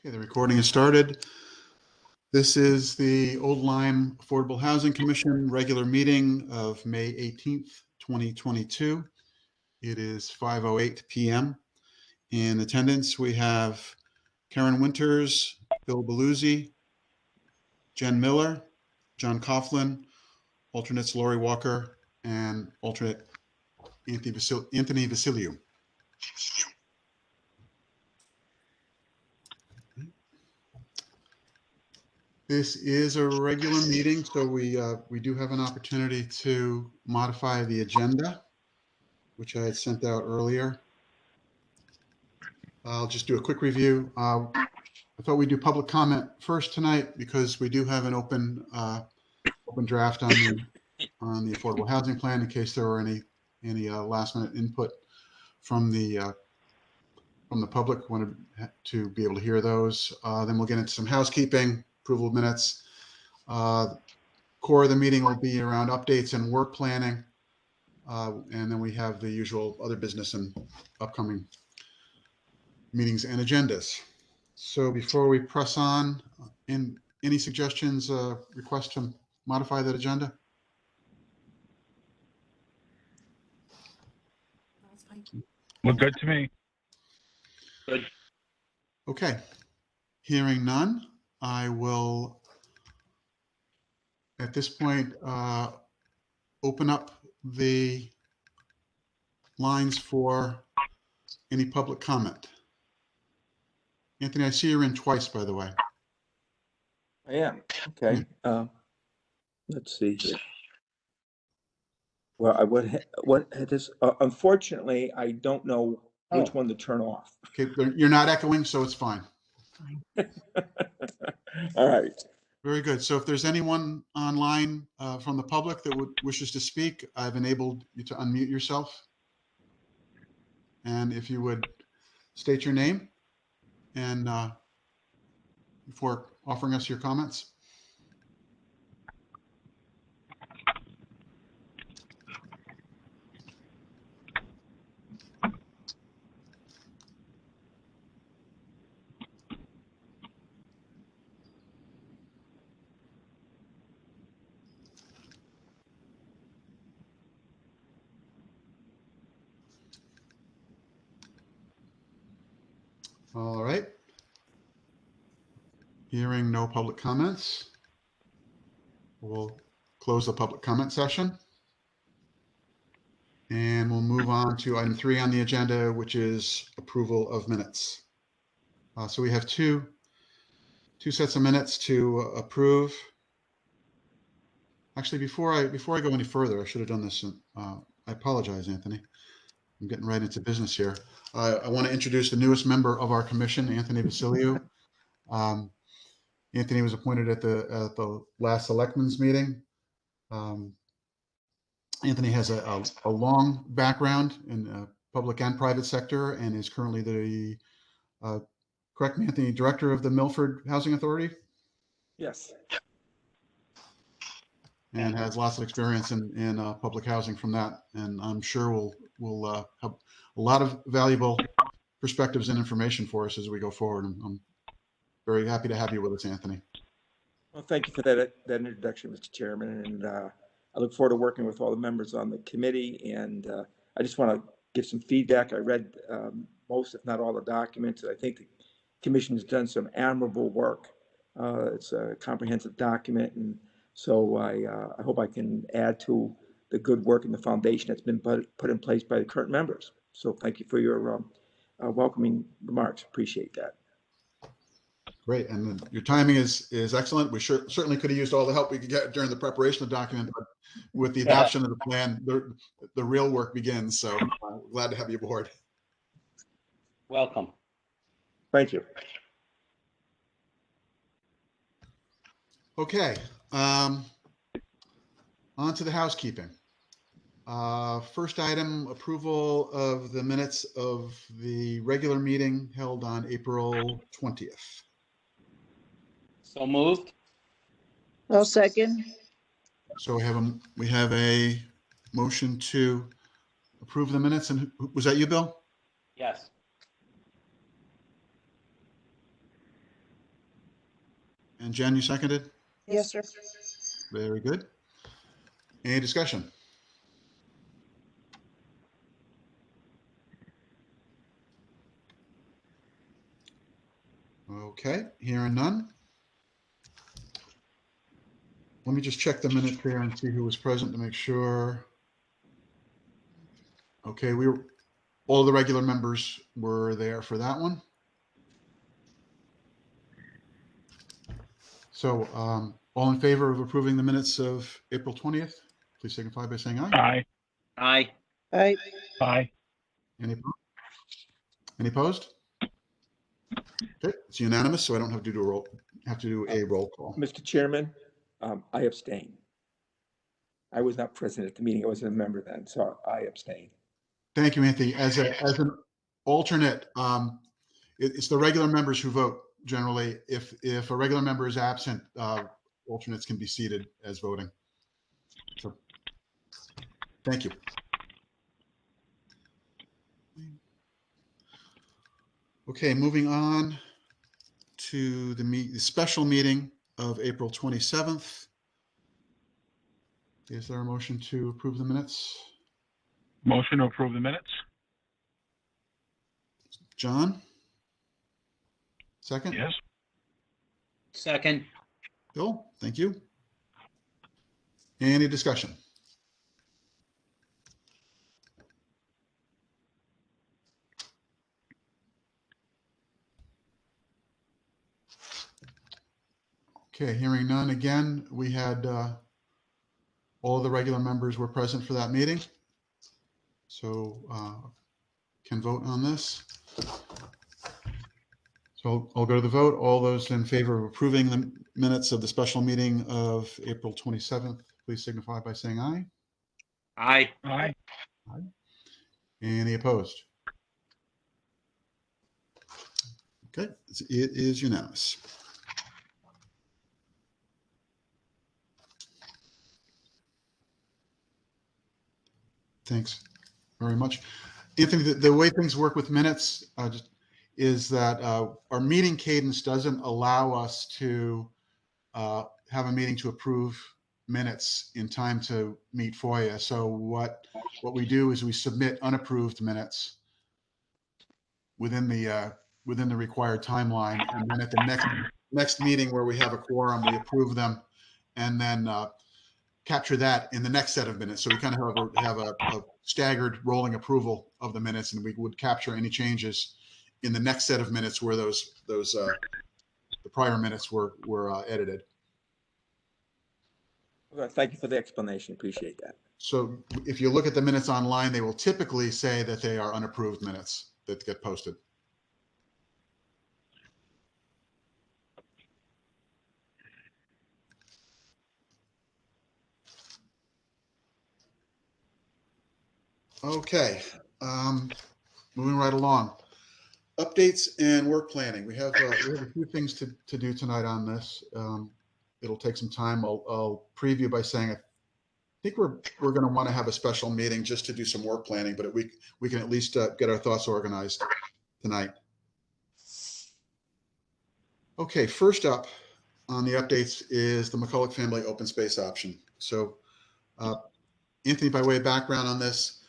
Okay, the recording has started. This is the Old Lyme Affordable Housing Commission regular meeting of May 18th, 2022. It is 5:08 p.m. In attendance, we have Karen Winters, Bill Beluzzi, Jen Miller, John Coughlin, alternates Lori Walker, and alternate Anthony Basilio. This is a regular meeting, so we do have an opportunity to modify the agenda, which I had sent out earlier. I'll just do a quick review. I thought we'd do public comment first tonight because we do have an open draft on the affordable housing plan in case there were any last minute input from the public. Wanted to be able to hear those. Then we'll get into some housekeeping, approval of minutes. Core of the meeting will be around updates and work planning. And then we have the usual other business and upcoming meetings and agendas. So before we press on, any suggestions, requests to modify that agenda? Look good to me. Good. Okay. Hearing none, I will, at this point, open up the lines for any public comment. Anthony, I see you're in twice, by the way. I am. Okay. Let's see here. Well, what this? Unfortunately, I don't know which one to turn off. Okay, you're not echoing, so it's fine. All right. Very good. So if there's anyone online from the public that wishes to speak, I've enabled you to unmute yourself. And if you would state your name and before offering us your comments. All right. Hearing no public comments, we'll close the public comment session. And we'll move on to item 3 on the agenda, which is approval of minutes. So we have two sets of minutes to approve. Actually, before I go any further, I should have done this. I apologize, Anthony. I'm getting right into business here. I want to introduce the newest member of our commission, Anthony Basilio. Anthony was appointed at the last selectmen's meeting. Anthony has a long background in public and private sector and is currently the, correct me, Anthony, director of the Milford Housing Authority? Yes. And has lots of experience in public housing from that. And I'm sure we'll have a lot of valuable perspectives and information for us as we go forward. I'm very happy to have you with us, Anthony. Well, thank you for that introduction, Mr. Chairman. And I look forward to working with all the members on the committee. And I just want to give some feedback. I read most, if not all, the documents. I think the commission has done some admirable work. It's a comprehensive document. And so I hope I can add to the good work and the foundation that's been put in place by the current members. So thank you for your welcoming remarks. Appreciate that. Great, and your timing is excellent. We certainly could have used all the help we could get during the preparation of the document, but with the adoption of the plan, the real work begins. So glad to have you aboard. Welcome. Thank you. Okay, on to the housekeeping. First item, approval of the minutes of the regular meeting held on April 20th. So moved. I'll second. So we have a motion to approve the minutes, and was that you, Bill? Yes. And Jen, you seconded? Yes, sir. Very good. Any discussion? Okay, hearing none. Let me just check the minutes here and see who was present to make sure. Okay, all the regular members were there for that one. So all in favor of approving the minutes of April 20th, please signify by saying aye. Aye. Aye. Aye. Aye. Any opposed? Okay, it's unanimous, so I don't have to do a roll call. Mr. Chairman, I abstain. I was not present at the meeting. I was a member then, so I abstain. Thank you, Anthony. As an alternate, it's the regular members who vote generally. If a regular member is absent, alternates can be seated as voting. So, thank you. Okay, moving on to the special meeting of April 27th. Is there a motion to approve the minutes? Motion to approve the minutes? John? Second? Yes. Second. Bill, thank you. Any discussion? Okay, hearing none. Again, we had all the regular members were present for that meeting. So can vote on this. So I'll go to the vote. All those in favor of approving the minutes of the special meeting of April 27th, please signify by saying aye. Aye. Aye. Any opposed? Okay, it is unanimous. Thanks very much. Anthony, the way things work with minutes is that our meeting cadence doesn't allow us to have a meeting to approve minutes in time to meet FOIA. So what we do is we submit unapproved minutes within the required timeline, and then at the next meeting where we have a quorum, we approve them, and then capture that in the next set of minutes. So we kind of have a staggered rolling approval of the minutes, and we would capture any changes in the next set of minutes where the prior minutes were edited. Well, thank you for the explanation. Appreciate that. So if you look at the minutes online, they will typically say that they are unapproved minutes that get posted. Okay, moving right along. Updates and work planning. We have a few things to do tonight on this. It'll take some time. I'll preview by saying I think we're going to want to have a special meeting just to do some work planning, but we can at least get our thoughts organized tonight. Okay, first up on the updates is the McCulloch family open space option. So, Anthony, by way of background on this,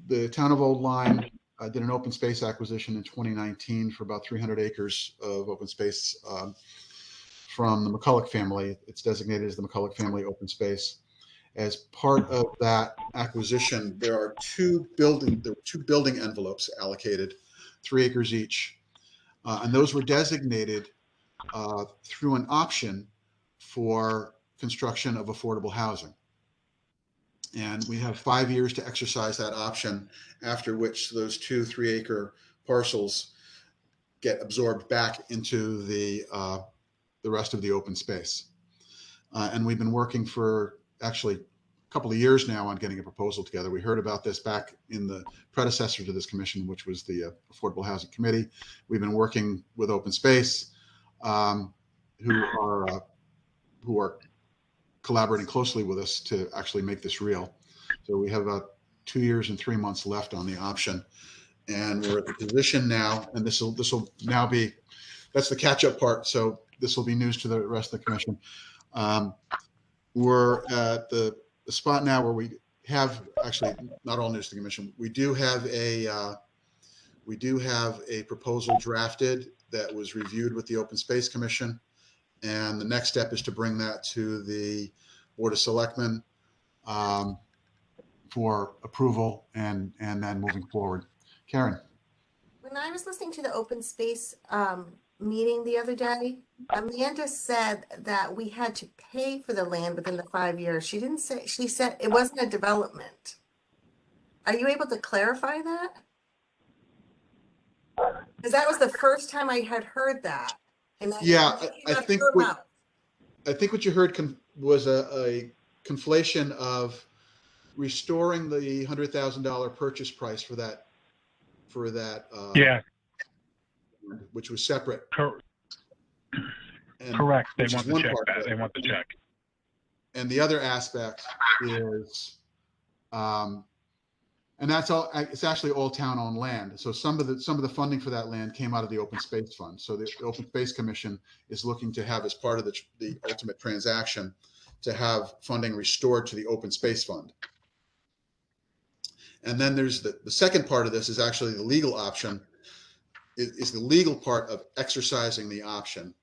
the town of Old Lyme did an open space acquisition in 2019 for about 300 acres of open space from the McCulloch family. It's designated as the McCulloch family open space. As part of that acquisition, there were two building envelopes allocated, 3 acres each, and those were designated through an option for construction of affordable housing. And we have 5 years to exercise that option, after which those 2 3-acre parcels get absorbed back into the rest of the open space. And we've been working for actually a couple of years now on getting a proposal together. We heard about this back in the predecessor to this commission, which was the Affordable Housing Committee. We've been working with Open Space, who are collaborating closely with us to actually make this real. So we have about 2 years and 3 months left on the option, and we're at the position now, and this will now be that's the catch-up part. So this will be news to the rest of the commission. We're at the spot now where we have, actually not all news to the commission. We do have a proposal drafted that was reviewed with the Open Space Commission. And the next step is to bring that to the Board of Selectmen for approval and then moving forward. Karen. When I was listening to the open space meeting the other day, Amanda said that we had to pay for the land within the 5 years. She didn't say, she said it wasn't a development. Are you able to clarify that? Because that was the first time I had heard that. And I think what you heard was a conflation of restoring the $100,000 purchase price for that. Yeah, which was separate. And correct. They which want is the one check part of back. it. They want the check. And the other aspect is, and that's all. It's actually all town-owned land. So some of the funding for that land came out of the Open Space Fund. So the Open Space Commission is looking to have, as part of the ultimate transaction, to have funding restored to the Open Space Fund. And then there's the second part of this is actually the legal option. Is the legal part of exercising the option,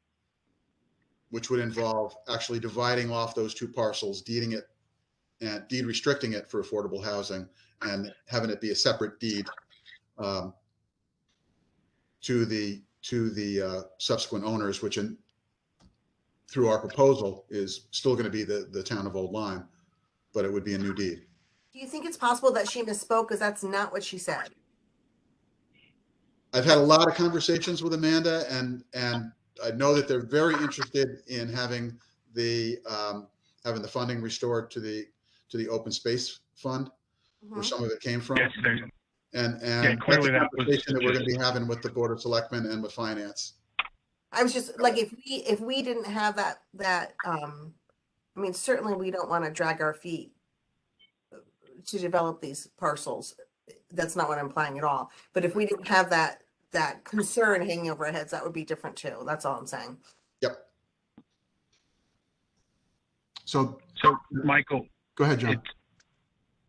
which would involve actually dividing off those two parcels, deeding it and deed restricting it for affordable housing, and having it be a separate deed to the subsequent owners, which through our proposal is still going to be the town of Old Lyme, but it would be a new deed. do you think it's possible that she misspoke because that's not what she said? I've had a lot of conversations with Amanda, and I know that they're very interested in having the funding restored to the Open Space Fund, where some of it came from. Yes, And clearly that's a that was conversation that we're going to be having with the Board of Selectmen and with Finance. I was just like, if we didn't have that, I mean, certainly we don't want to drag our feet to develop these parcels. That's not what I'm implying at all. But if we didn't have that concern hanging over our heads, that would be different too. That's all I'm saying. Yep. So Michael, go ahead, John.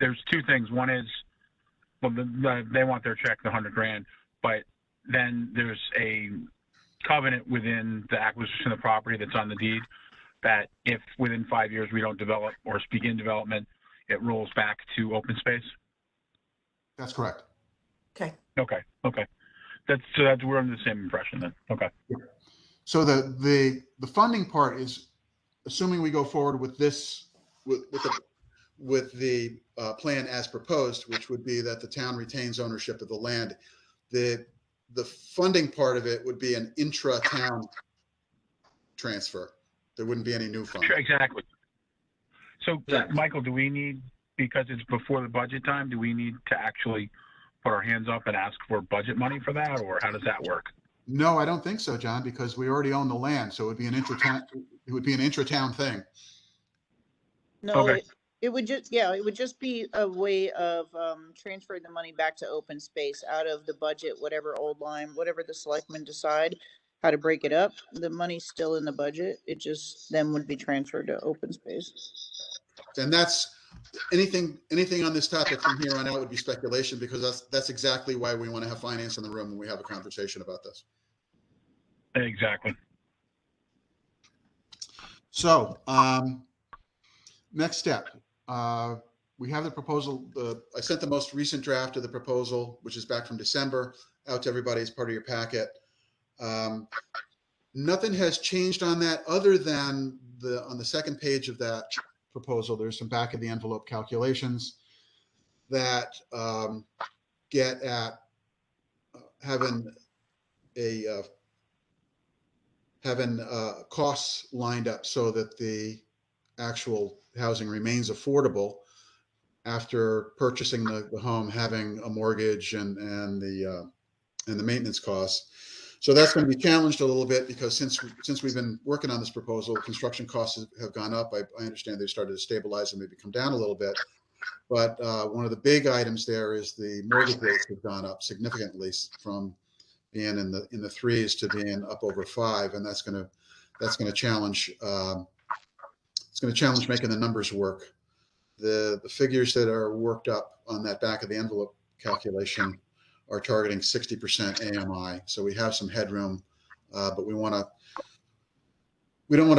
There's two things. One is, well, they want their check, the $100,000, but then there's a covenant within the acquisition of the property that's on the deed that if within 5 years we don't develop or begin development, it rolls back to open space. That's correct. Okay. That's we're under the same impression then. Okay. So the funding part is, assuming we go forward with this with the plan as proposed, which would be that the town retains ownership of the land. The funding part of it would be an intra-town transfer. There wouldn't be any new funds. Sure, exactly. So, Yeah. Michael, do we need, because it's before the budget time, do we need to actually put our hands up and ask for budget money for that, or how does that work? No, I don't think so, John, because we already own the land, so it would be an intra-town thing. No, Okay. it would just be a way of transferring the money back to open space out of the budget, whatever Old Lyme, whatever the selectmen decide how to break it up. The money's still in the budget. It just then would be transferred to open space. And that's anything on this topic from here on out would be speculation, because that's exactly why we want to have finance in the room when we have a conversation about this. Exactly. So next step, we have the proposal. I sent the most recent draft of the proposal, which is back from December, out to everybody as part of your packet. Nothing has changed on that other than on the second page of that proposal, there's some back of the envelope calculations that get at having costs lined up so that the actual housing remains affordable after purchasing the home, having a mortgage and the maintenance costs. So that's going to be challenged a little bit, because since we've been working on this proposal, construction costs have gone up. I understand they started to stabilize and maybe come down a little bit. But one of the big items there is the mortgage rates have gone up significantly from being in the threes to being up over 5, and that's going to challenge it's going to challenge making the numbers work. The figures that are worked up on that back of the envelope calculation are targeting 60% AMI, so we have some headroom, but we don't want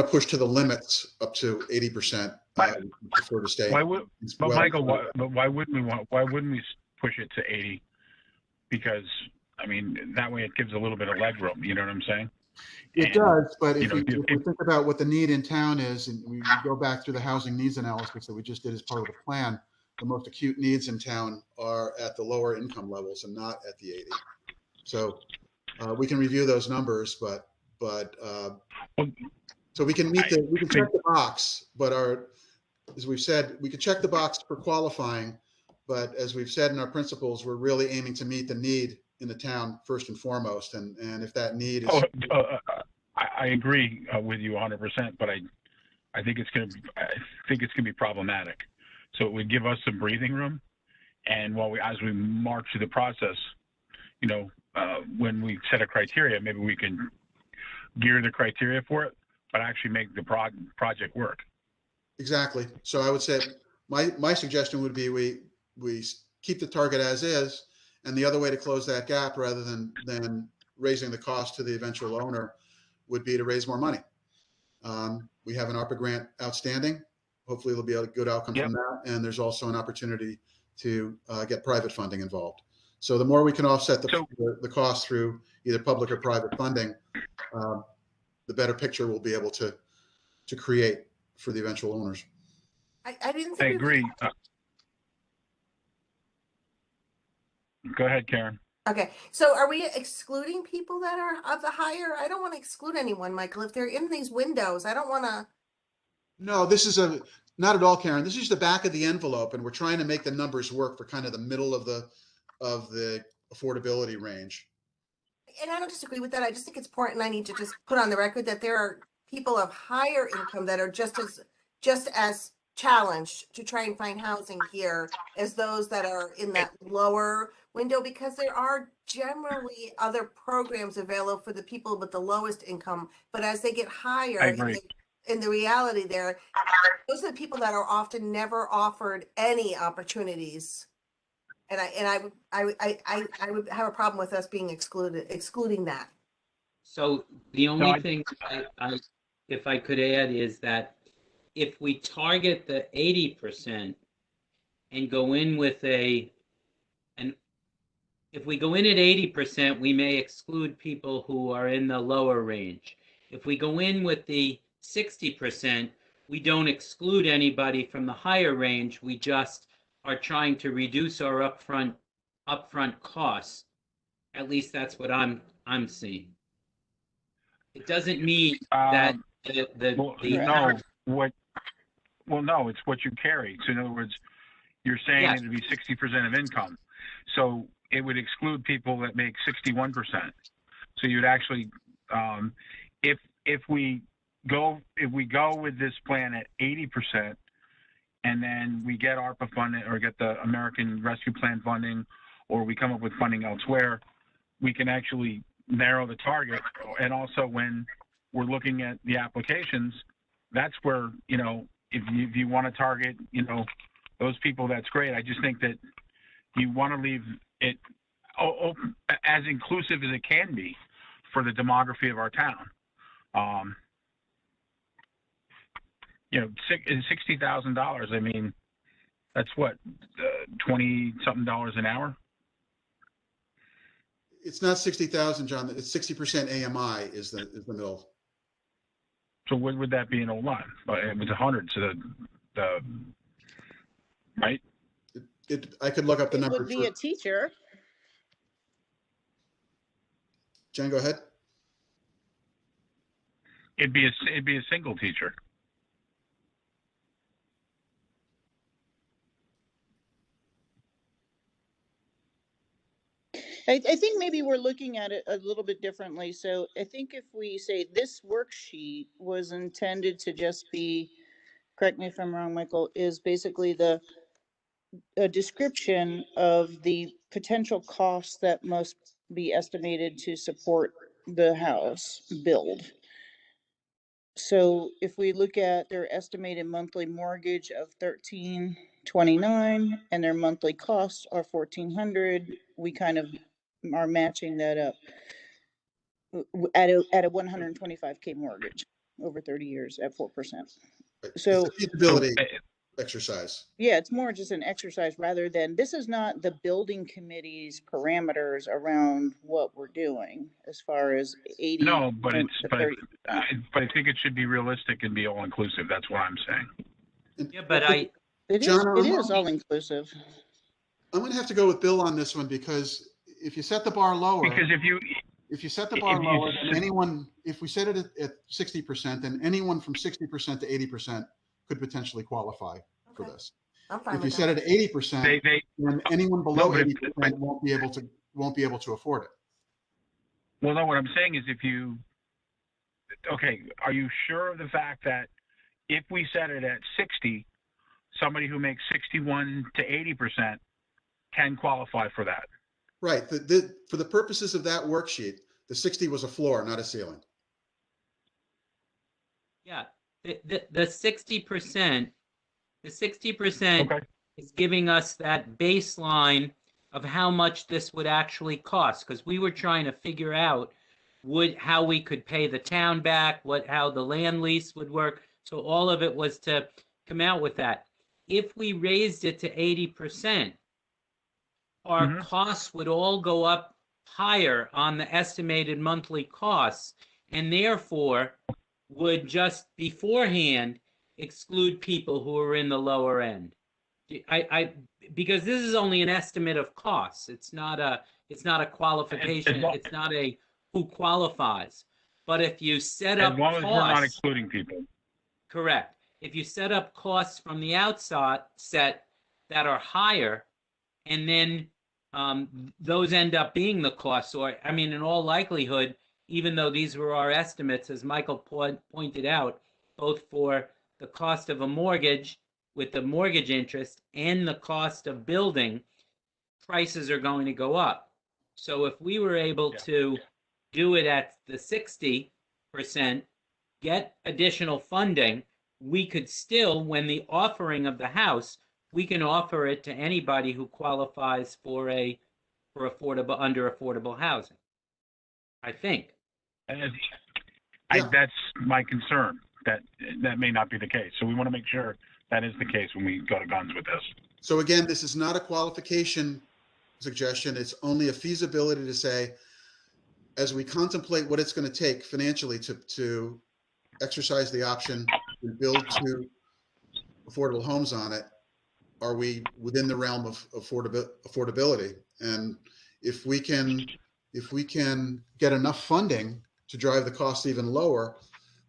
to push to the limits up to 80%. We prefer to stay. But Michael, why wouldn't we push it to 80? Because I mean, that way it gives a little bit of leg room. You know what I'm saying? It does, but if we if think about what the need in town is, and we go back through the housing needs analysis that we just did as part of the plan, the most acute needs in town are at the lower income levels and not at the 80. So we can review those numbers, but so we can check the box, but as we've said, we can check the box for qualifying, but as we've said in our principles, we're really aiming to meet the need in the town first and foremost, and if that need is. I agree with you 100%, but I think it's going to be problematic. So it would give us some breathing room, and as we march through the process, when we set a criteria, maybe we can gear the criteria for it, but actually make the project work. Exactly. So I would say my suggestion would be we keep the target as is, and the other way to close that gap rather than raising the cost to the eventual owner would be to raise more money. We have an ARPA grant outstanding. Hopefully there'll be a good outcome from that. And there's also an opportunity to get private funding involved. So the more we can offset the cost through either public or private funding, the better picture we'll be able to create for the eventual owners. I didn't think I agree. Go ahead, Karen. Okay, so are we excluding people that are of the higher? I don't want to exclude anyone, Michael. If they're in these windows, I don't want to. No, this is not at all, Karen. This is the back of the envelope, and we're trying to make the numbers work for kind of the middle of the affordability range. And I don't disagree with that. I just think it's important. I need to just put on the record that there are people of higher income that are just as challenged to try and find housing here as those that are in that lower window, because there are generally other programs available for the people with the lowest income. But as they get higher, in the reality there, those are the people that are often never offered any opportunities. And I would have a problem with us being excluding that. So the only thing if I could add is that if we target the 80% and go in with if we go in at 80%, we may exclude people who are in the lower range. If we go in with the 60%, we don't exclude anybody from the higher range. We just are trying to reduce our upfront costs. At least that's what I'm seeing. It doesn't mean that no, it's what you carry. So in other words, you're saying it would be 60% of income. So it would exclude people that make 61%. So you'd actually, if we go with this plan at 80%, and then we get ARPA funding or get the American Rescue Plan funding, or we come up with funding elsewhere, we can actually narrow the target. And also when we're looking at the applications, that's where, if you want to target, those people, that's great. I just think that you want to leave it open, as inclusive as it can be for the demography of our town. $60,000. I mean, that's what, $20-something an hour. It's not 60,000, John. It's 60% AMI is the middle. So what would that be in 01? It was 100. So the right. I could look up the number. It would be a teacher. Jen, go ahead. It'd be a single teacher. I think maybe we're looking at it a little bit differently. So I think if we say this worksheet was intended to just be, correct me if I'm wrong, Michael, is basically a description of the potential costs that most be estimated to support the house build. So if we look at their estimated monthly mortgage of $1,329 and their monthly costs are $1,400, we kind of are matching that up at a 125K mortgage over 30 years at 4%. So It's a feasibility So, exercise. yeah, it's more just an exercise rather than, this is not the building committee's parameters around what we're doing as far as 80 no, but to it's, but 30. but I think it should be realistic and be all inclusive. That's what I'm saying. And- Yeah, but I, John, It is all inclusive. I'm going to have to go with Bill on this one because if you set the bar lower, Because if you set the bar if you lower, s- then anyone, if we set it at 60%, then anyone from 60% to 80% could potentially qualify for Okay. this. I'm fine If you with set that. it at 80%, they, then anyone below but if- 80% won't be able to afford it. well, no, what I'm saying is okay, are you sure of the fact that if we set it at 60, somebody who makes 61 to 80% can qualify for that? Right. For the purposes of that worksheet, the 60 was a floor, not a ceiling. yeah, the 60%, the 60% Okay. is giving us that baseline of how much this would actually cost, because we were trying to figure out how we could pay the town back, how the land lease would work. So all of it was to come out with that. If we raised it to 80%, our Mhm. costs would all go up higher on the estimated monthly costs, and therefore would just beforehand exclude people who are in the lower end. Because this is only an estimate of costs. It's not a qualification. It's not a who qualifies. But if you set As up long as we're not costs, excluding people. correct. If you set up costs from the outset that are higher, and then those end up being the costs, or I mean, in all likelihood, even though these were our estimates, as Michael pointed out, both for the cost of a mortgage with the mortgage interest and the cost of building, prices are going to go up. So if we were able Yeah. to do it at the 60%, get additional funding, we could still, when the offering of the house, we can offer it to anybody who qualifies for affordable housing. I think. And Yeah. that's my concern. That may not be the case. So we want to make sure that is the case when we go to guns with this. So again, this is not a qualification suggestion. It's only a feasibility to say, as we contemplate what it's going to take financially to exercise the option and build two affordable homes on it, are we within the realm of affordability? And if we can get enough funding to drive the cost even lower,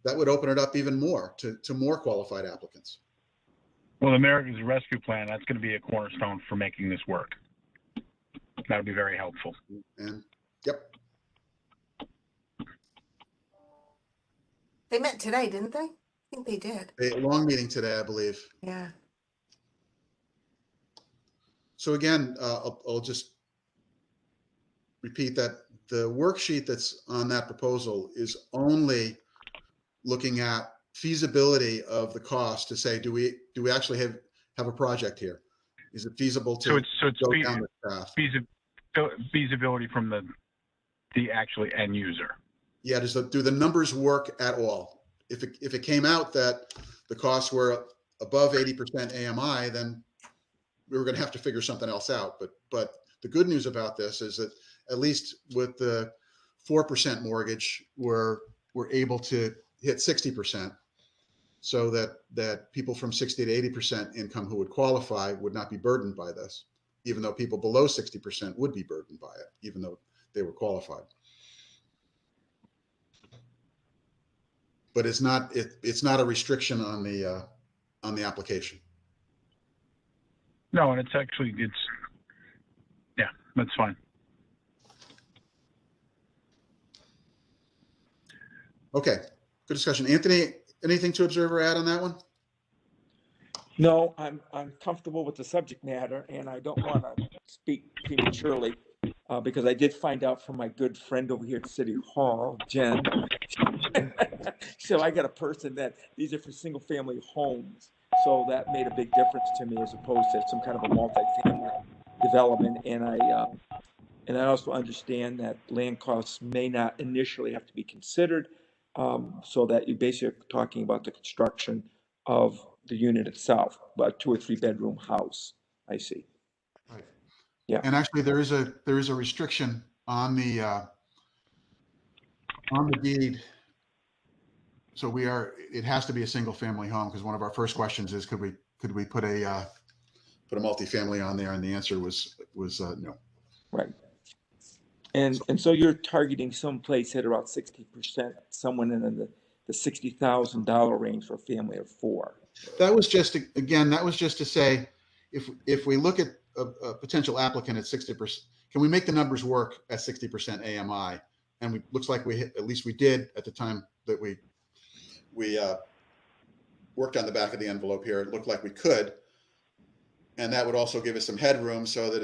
that would open it up even more to more qualified applicants. Well, America's Rescue Plan, that's going to be a cornerstone for making this work. That would be very helpful. And yep. They met today, didn't they? I think they did. A long meeting today, I believe. Yeah. So again, I'll just repeat that the worksheet that's on that proposal is only looking at feasibility of the cost to say, do we actually have a project here? Is it feasible to So it's go down this path? feasibility from the actually end user. Yeah, do the numbers work at all? If it came out that the costs were above 80% AMI, then we were going to have to figure something else out. But the good news about this is that at least with the 4% mortgage, we're able to hit 60%, so that people from 60 to 80% income who would qualify would not be burdened by this, even though people below 60% would be burdened by it, even though they were qualified. But it's not a restriction on the application. No, and it's yeah, that's fine. Okay, good discussion. Anthony, anything to observe or add on that one? No, I'm comfortable with the subject matter, and I don't want to speak prematurely. because I did find out from my good friend over here at City Hall, Jen. So I got a person that these are for single family homes. So that made a big difference to me as opposed to some kind of a multi-family development. And I also understand that land costs may not initially have to be considered, so that you're basically talking about the construction of the unit itself, but a 2 or 3 bedroom house. I see. Right. Yeah. And actually, there is a restriction on the deed. So it has to be a single family home, because one of our first questions is, could we put a multifamily on there? And the answer was no. Right. And so you're targeting someplace at about 60%, someone in the $60,000 range for a family of 4. That was just to say, if we look at a potential applicant at 60%, can we make the numbers work at 60% AMI? And looks like at least we did at the time that we worked on the back of the envelope here. It looked like we could, and that would also give us some headroom, so that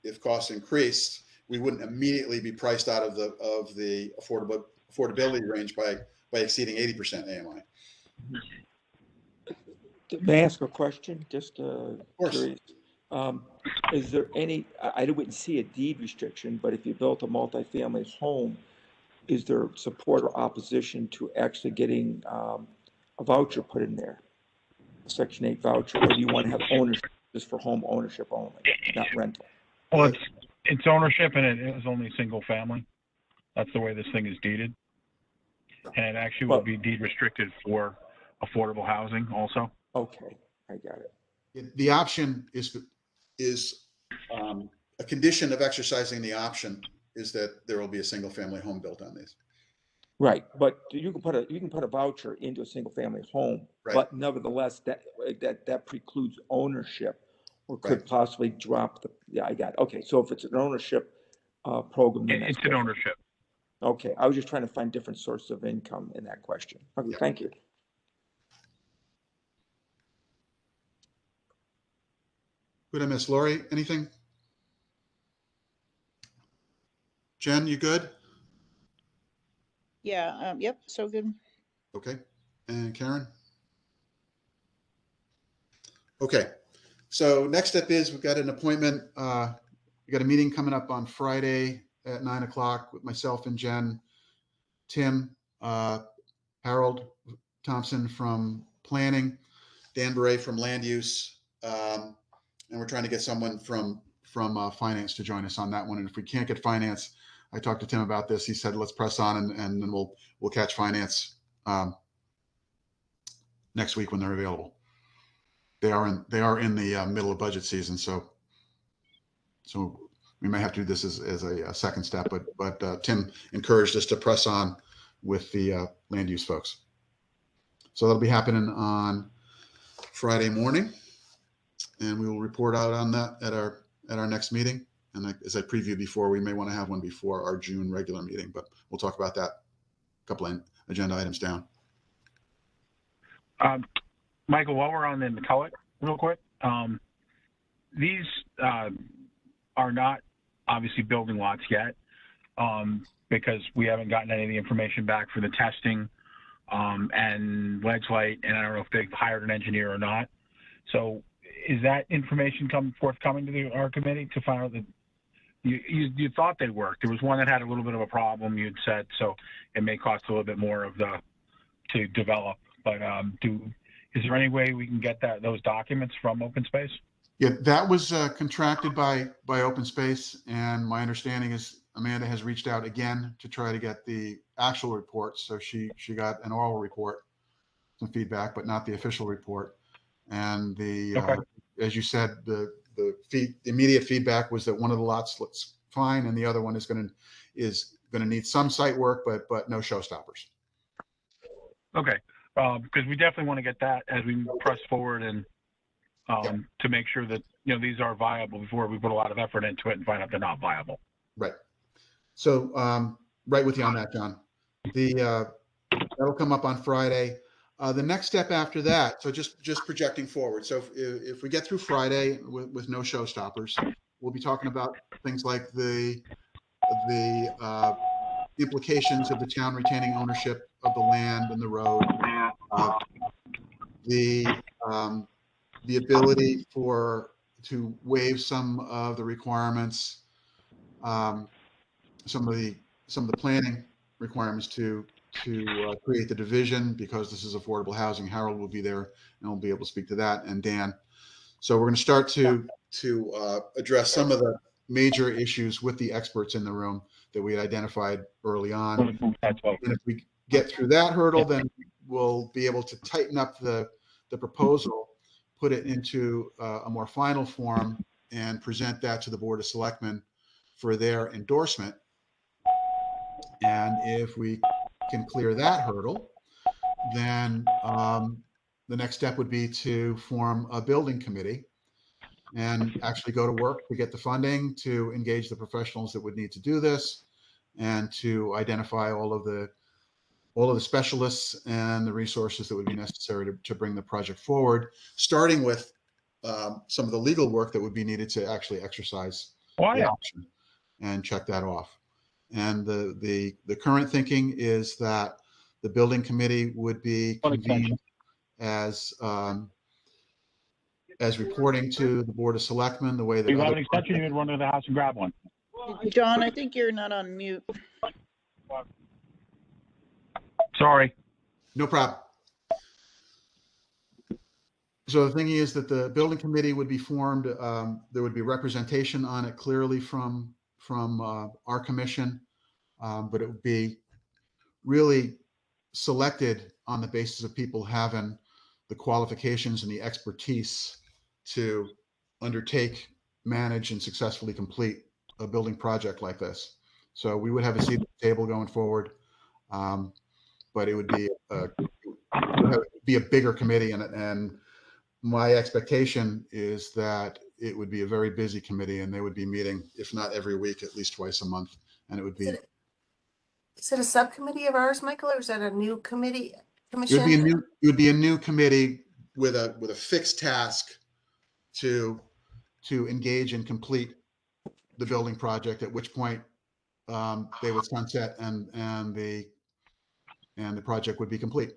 if costs increased, we wouldn't immediately be priced out of the affordability range by exceeding 80% AMI. May I ask a question? Just Of course. curious. Is there any, I wouldn't see a deed restriction, but if you built a multifamily home, is there support or opposition to actually getting a voucher put in there, a Section 8 voucher, or do you want to have ownership just for home ownership only, not rental? Well, it's ownership, and it is only single family. That's the way this thing is deeded. And it actually will be deed restricted for affordable housing also. Okay, I got it. The option is a condition of exercising the option is that there will be a single family home built on these. Right, but you can put a voucher into a single family home, Right. but nevertheless, that precludes ownership, or could Right. possibly drop the. Yeah, I got it. Okay, so if it's an ownership program, then that's It's an different. ownership. Okay, I was just trying to find different sources of income in that question. Okay, Yeah. thank you. Who did I miss? Lori, anything? Jen, you good? Yeah, yep, so good. Okay. And Karen? Okay. So next step is we've got an appointment. We got a meeting coming up on Friday at 9 o'clock with myself and Jen, Tim, Harold Thompson from planning, Dan Beret from land use. And we're trying to get someone from finance to join us on that one. And if we can't get finance, I talked to Tim about this. He said, let's press on and then we'll catch finance next week when they're available. They are in the middle of budget season, so we may have to do this as a second step. But Tim encouraged us to press on with the land use folks. So that'll be happening on Friday morning, and we will report out on that at our next meeting. And as I previewed before, we may want to have one before our June regular meeting, but we'll talk about that a couple of agenda items down. Michael, while we're on the McCulloch real quick, these are not obviously building lots yet, because we haven't gotten any of the information back for the testing and ledge light, and I don't know if they've hired an engineer or not. So is that information forthcoming to our committee to find out that you thought they worked? There was one that had a little bit of a problem, you'd said, so it may cost a little bit more to develop. But is there any way we can get those documents from Open Space? Yeah, that was contracted by Open Space, and my understanding is Amanda has reached out again to try to get the actual report. So she got an oral report, some feedback, but not the official report. And as you said, the immediate feedback was that one of the lots looks fine, and the other one is going to need some site work, but no showstoppers. Okay, because we definitely want to get that as we press forward and to make sure that these are viable before we put a lot of effort into it and find out they're not viable. Right. So right with you on that, John. That'll come up on Friday. The next step after that, so just projecting forward. So if we get through Friday with no showstoppers, we'll be talking about things like the implications of the town retaining ownership of the land and the road, uh, the ability to waive some of the requirements, some of the planning requirements to create the division, because this is affordable housing. Harold will be there and will be able to speak to that, and Dan. So we're going to start to address some of the major issues with the experts in the room that we had identified early on. And if we get through that hurdle, then we'll be able to tighten up the proposal, put it into a more final form, and present that to the Board of Selectmen for their endorsement. And if we can clear that hurdle, then the next step would be to form a building committee and actually go to work to get the funding, to engage the professionals that would need to do this, and to identify all of the specialists and the resources that would be necessary to bring the project forward, starting with some of the legal work that would be needed to actually exercise the option and check that off. And the current thinking is that the building committee would be convened as reporting to the Board of Selectmen, the way that You have an extension, you can run to the house and grab one. John, I think you're not on mute. Sorry. No problem. So the thing is that the building committee would be formed. There would be representation on it clearly from our commission, but it would be really selected on the basis of people having the qualifications and the expertise to undertake, manage, and successfully complete a building project like this. So we would have a seat at the table going forward, but it would be a bigger committee, and my expectation is that it would be a very busy committee, and they would be meeting, if not every week, at least twice a month, and it would be. Is it a subcommittee of ours, Michael, or is that a new committee? It would be a new committee with a fixed task to engage and complete the building project, at which point they would sunset and the project would be complete,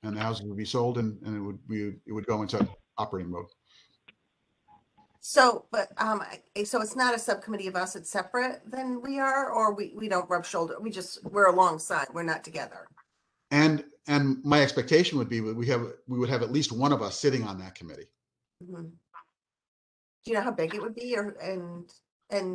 and the houses would be sold, and it would go into operating mode. So, but so it's not a subcommittee of us, it's separate than we are, or we don't rub shoulder, we're alongside, we're not together. And my expectation would be we would have at least one of us sitting on that committee. Mm-hmm. Do you know how big it would be, and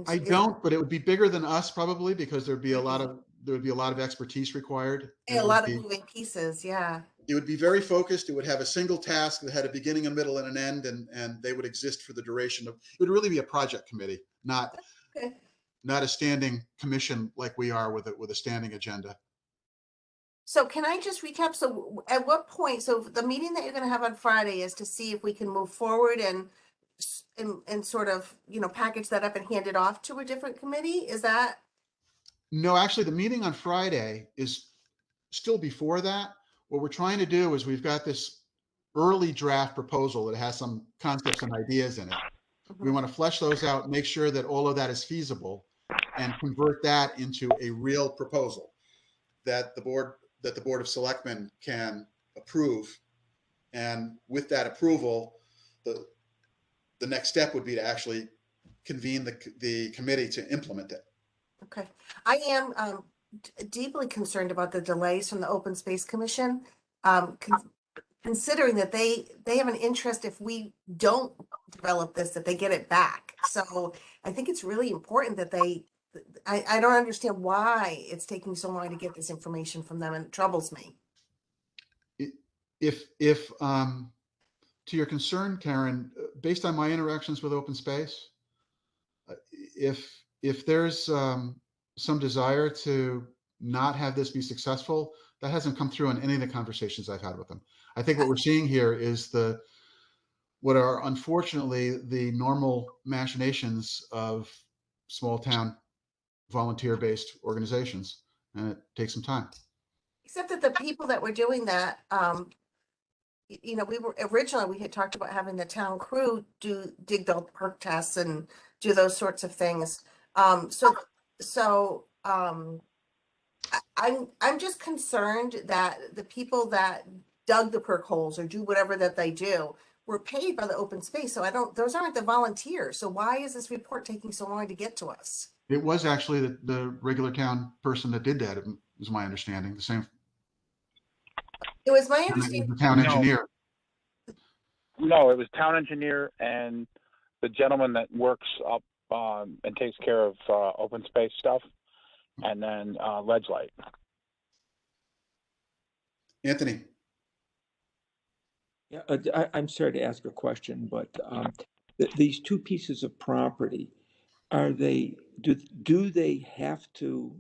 I don't, but it would be bigger than us probably, because there would be a lot of expertise required. A lot of moving pieces, yeah. It would be very focused. It would have a single task that had a beginning, a middle, and an end, and they would exist for the duration of. It would really be a project committee, not a standing commission like we are with a standing agenda. So can I just recap? So at what point? So the meeting that you're going to have on Friday is to see if we can move forward and sort of, package that up and hand it off to a different committee. Is that? No, actually, the meeting on Friday is still before that. What we're trying to do is we've got this early draft proposal that has some concepts and ideas in it. Mm-hmm. We want to flesh those out, make sure that all of that is feasible, and convert that into a real proposal that the Board of Selectmen can approve. And with that approval, the next step would be to actually convene the committee to implement it. Okay. I am deeply concerned about the delays from the Open Space Commission, considering that they have an interest, if we don't develop this, that they get it back. So I think it's really important that I don't understand why it's taking so long to get this information from them, and it troubles me. If to your concern, Karen, based on my interactions with Open Space, if there's some desire to not have this be successful, that hasn't come through in any of the conversations I've had with them. I think what we're seeing here is what are unfortunately the normal machinations of small town volunteer-based organizations, and it takes some time. Except that the people that were doing that, we had talked about having the town crew dig the perk tests and do those sorts of things. So, I'm just concerned that the people that dug the perk holes or do whatever that they do were paid by the open space. So those aren't the volunteers. So why is this report taking so long to get to us? It was actually the regular town person that did that, is my understanding. The same, It was my it was understanding. the town No. engineer. No, it was town engineer and the gentleman that works up and takes care of open space stuff, and then Ledge Light. Anthony, Yeah, I'm sorry to ask a question, but these two pieces of property, do they have to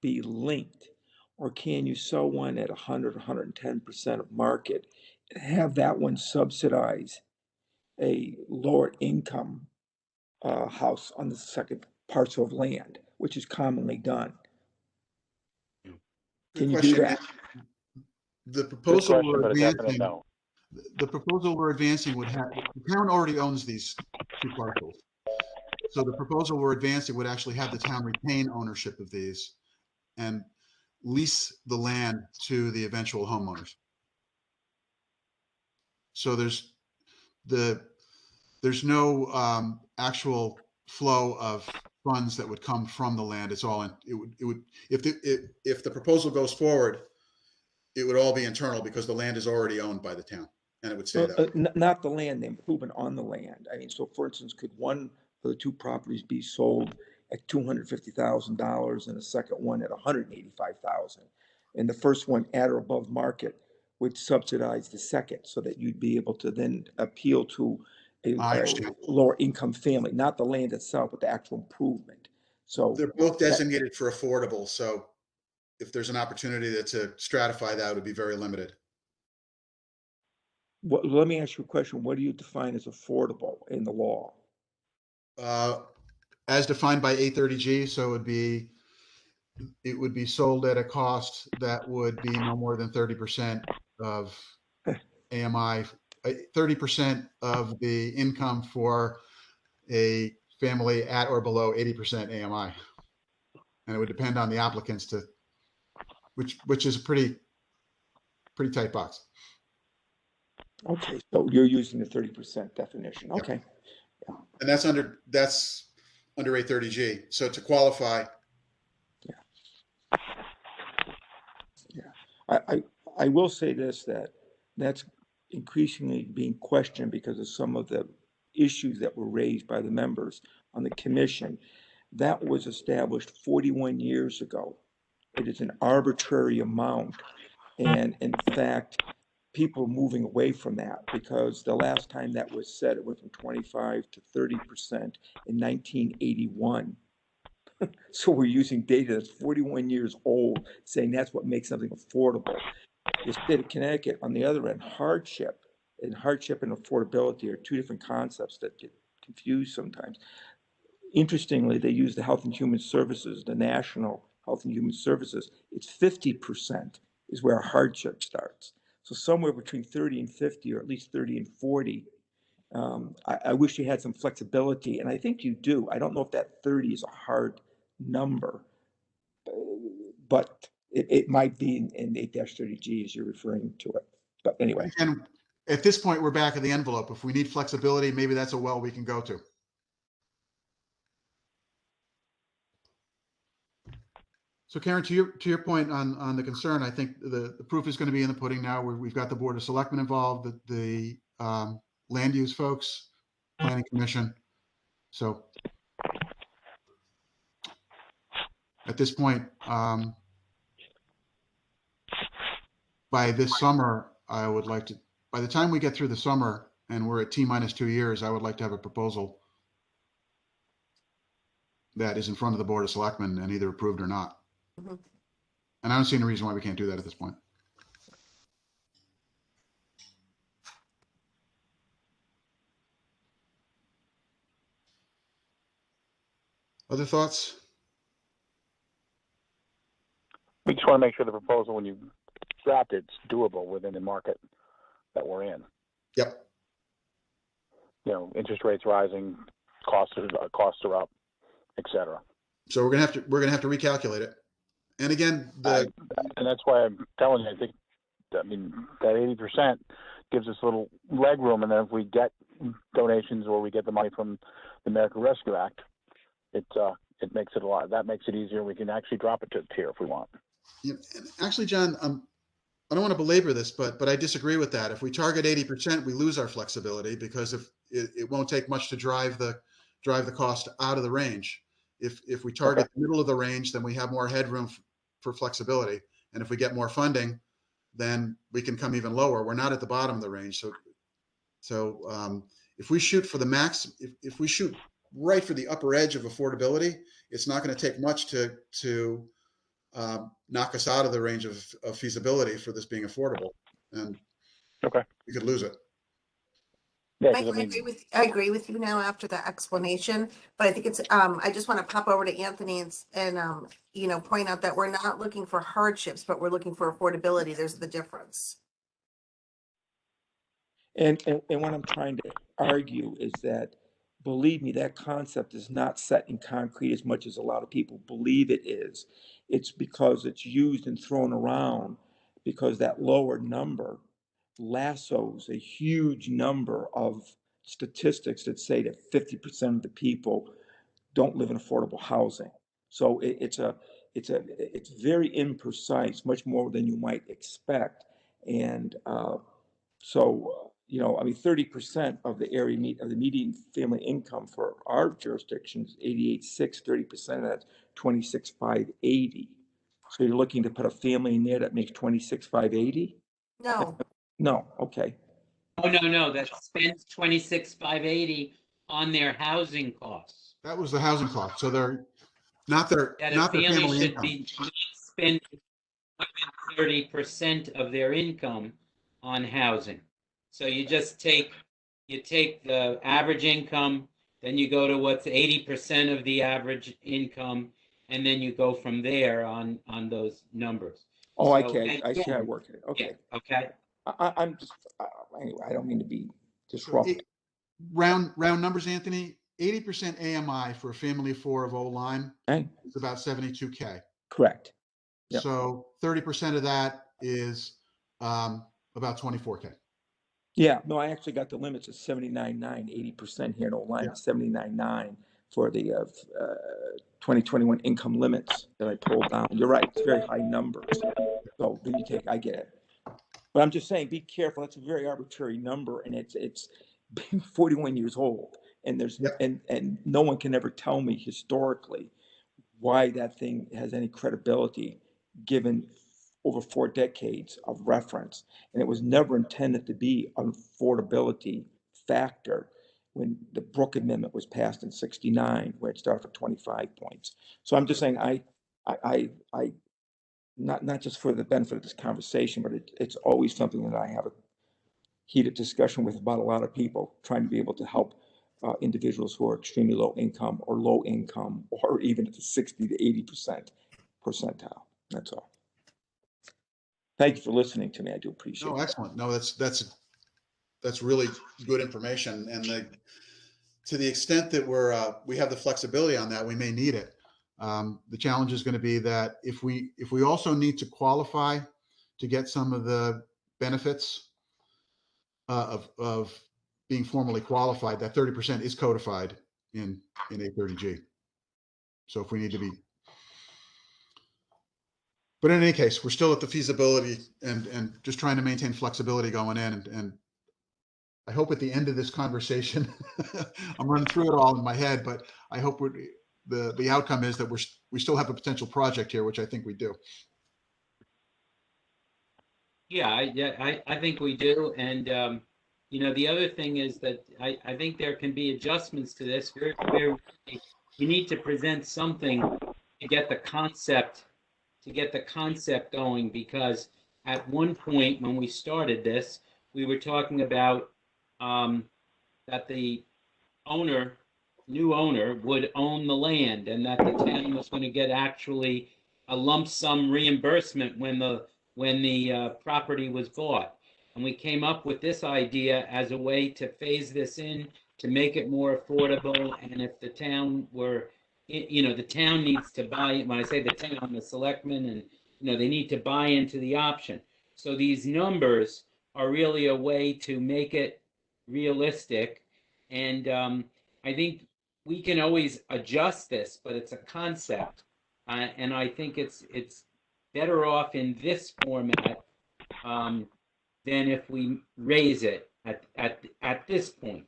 be linked? Or can you sell one at 100, 110% of market, and have that one subsidize a lower income house on the second parcel of land, which is commonly done? good Can you do question. that? The Good proposal question, we're but a definite advancing, no. the proposal we're advancing would have, the town already owns these two parcels. So the proposal we're advancing would actually have the town retain ownership of these and lease the land to the eventual homeowners. So there's no actual flow of funds that would come from the land. It's all it would if the proposal goes forward, it would all be internal because the land is already owned by the town and it would stay that way. Not the land, the improvement on the land. I mean, so for instance, could one of the two properties be sold at $250,000 and the second one at $185,000? And the first one at or above market would subsidize the second, so that you'd be able to then appeal to I a understand. lower income family, not the land itself, but the actual improvement. So They're both designated for affordable, so if there's an opportunity to stratify that, it would be very limited. let me ask you a question. What do you define as affordable in the law? As defined by 830G, so it would be sold at a cost that would be no more than 30% of AMI, 30% of the income for a family at or below 80% AMI. And it would depend on the applicants which is a pretty tight box. Okay, so you're using the 30% definition. Okay. And that's under 830G. So to qualify, I will say this, that's increasingly being questioned because of some of the issues that were raised by the members on the commission. That was established 41 years ago. It is an arbitrary amount. And in fact, people are moving away from that because the last time that was said, it went from 25 to 30% in 1981. So we're using data that's 41 years old, saying that's what makes something affordable. The state of Connecticut, on the other end, hardship and affordability are two different concepts that get confused sometimes. Interestingly, they use the Health and Human Services, the National Health and Human Services. It's 50% is where hardship starts. So somewhere between 30 and 50, or at least 30 and 40. I wish you had some flexibility, and I think you do. I don't know if that 30 is a hard number, but it might be in 8-30G as you're referring to it. But anyway. and at this point, we're back in the envelope. If we need flexibility, maybe that's a well we can go to. So Karen, to your point on the concern, I think the proof is going to be in the pudding now. We've got the Board of Selectmen involved, the land use folks, Planning Commission. So at this point, by this summer, I would like to, by the time we get through the summer and we're at T-2 years, I would like to have a proposal that is in front of the Board of Selectmen and either approved or not. Mhm. And I don't see any reason why we can't do that at this point. Other thoughts? We just want to make sure the proposal, when you draft it, it's doable within the market that we're in. Yep. You know, interest rates rising, costs are up, et cetera. So we're gonna have to recalculate it. And again, And that's why I'm telling you, I mean, that 80% gives us a little leg room, and then if we get donations or we get the money from the American Rescue Act, it makes it that makes it easier. We can actually drop it to a tier if we want. and actually, John, I don't want to belabor this, but I disagree with that. If we target 80%, we lose our flexibility because if it won't take much to drive the cost out of the range. If we target the middle of the range, then we have more headroom for flexibility. And if we get more funding, then we can come even lower. We're not at the bottom of the range. So if we shoot for the max, if we shoot right for the upper edge of affordability, it's not going to take much to knock us out of the range of feasibility for this being affordable, and we could lose it. Yeah, Mike, I agree with you now after that explanation, but I think it's, I just want to pop over to Anthony and point out that we're not looking for hardships, but we're looking for affordability. There's the difference. And what I'm trying to argue is that, believe me, that concept is not set in concrete as much as a lot of people believe it is. It's because it's used and thrown around because that lower number lassos a huge number of statistics that say that 50% of the people don't live in affordable housing. So it's very imprecise, much more than you might expect. And so, I mean, 30% of the area of the median family income for our jurisdiction is 88.6, 30% of that's 26,580. So you're looking to put a family in there that makes 26,580? No, No, okay. Oh, no, that spends 26,580 on their housing costs. That was the housing cost. So they're not That a their family family should income. be not spending more than 30% of their income on housing. So you just take the average income, then you go to what's 80% of the average income, and then you go from there on those numbers. Oh, I So, see. I see how I work it. Okay. Yeah, okay. I'm just, anyway, I don't mean to be So disruptive. round numbers, Anthony. 80% AMI for a family of 4 of O-line Okay. is about $72K. Correct. Yep. So 30% of that is about $24K. Yeah, no, I actually got the limits at 79.9, 80% here in O-line, 79.9 for the 2021 income limits that I pulled down. You're right, it's very high numbers. So then I get it. But I'm just saying, be careful. That's a very arbitrary number, and it's 41 years old, and there's and no one can ever tell me historically why that thing has any credibility given over 4 decades of reference. And it was never intended to be an affordability factor when the Brooke Amendment was passed in '69, where it started for 25 points. So I'm just saying, I not just for the benefit of this conversation, but it's always something that I have a heated discussion with about a lot of people, trying to be able to help individuals who are extremely low income or even at the 60 to 80% percentile. That's all. Thank you for listening to me. I do appreciate it. No, excellent. No, that's really good information. And to the extent that we have the flexibility on that, we may need it. The challenge is going to be that if we also need to qualify to get some of the benefits of being formally qualified, that 30% is codified in 830G. So if we need to be, but in any case, we're still at the feasibility and just trying to maintain flexibility going in. And I hope at the end of this conversation, I'm running through it all in my head, but I hope the outcome is that we still have a potential project here, which I think we do. Yeah, I think we do. And, the other thing is that I think there can be adjustments to this. You need to present something to get the concept going, because at one point when we started this, we were talking about that the new owner would own the land, and that the town was going to get actually a lump sum reimbursement when the property was bought. And we came up with this idea as a way to phase this in, to make it more affordable. And if the town were the town needs to buy, when I say the town, the selectmen, and, they need to buy into the option. So these numbers are really a way to make it realistic. And I think we can always adjust this, but it's a concept. And I think it's better off in this format than if we raise it at this point.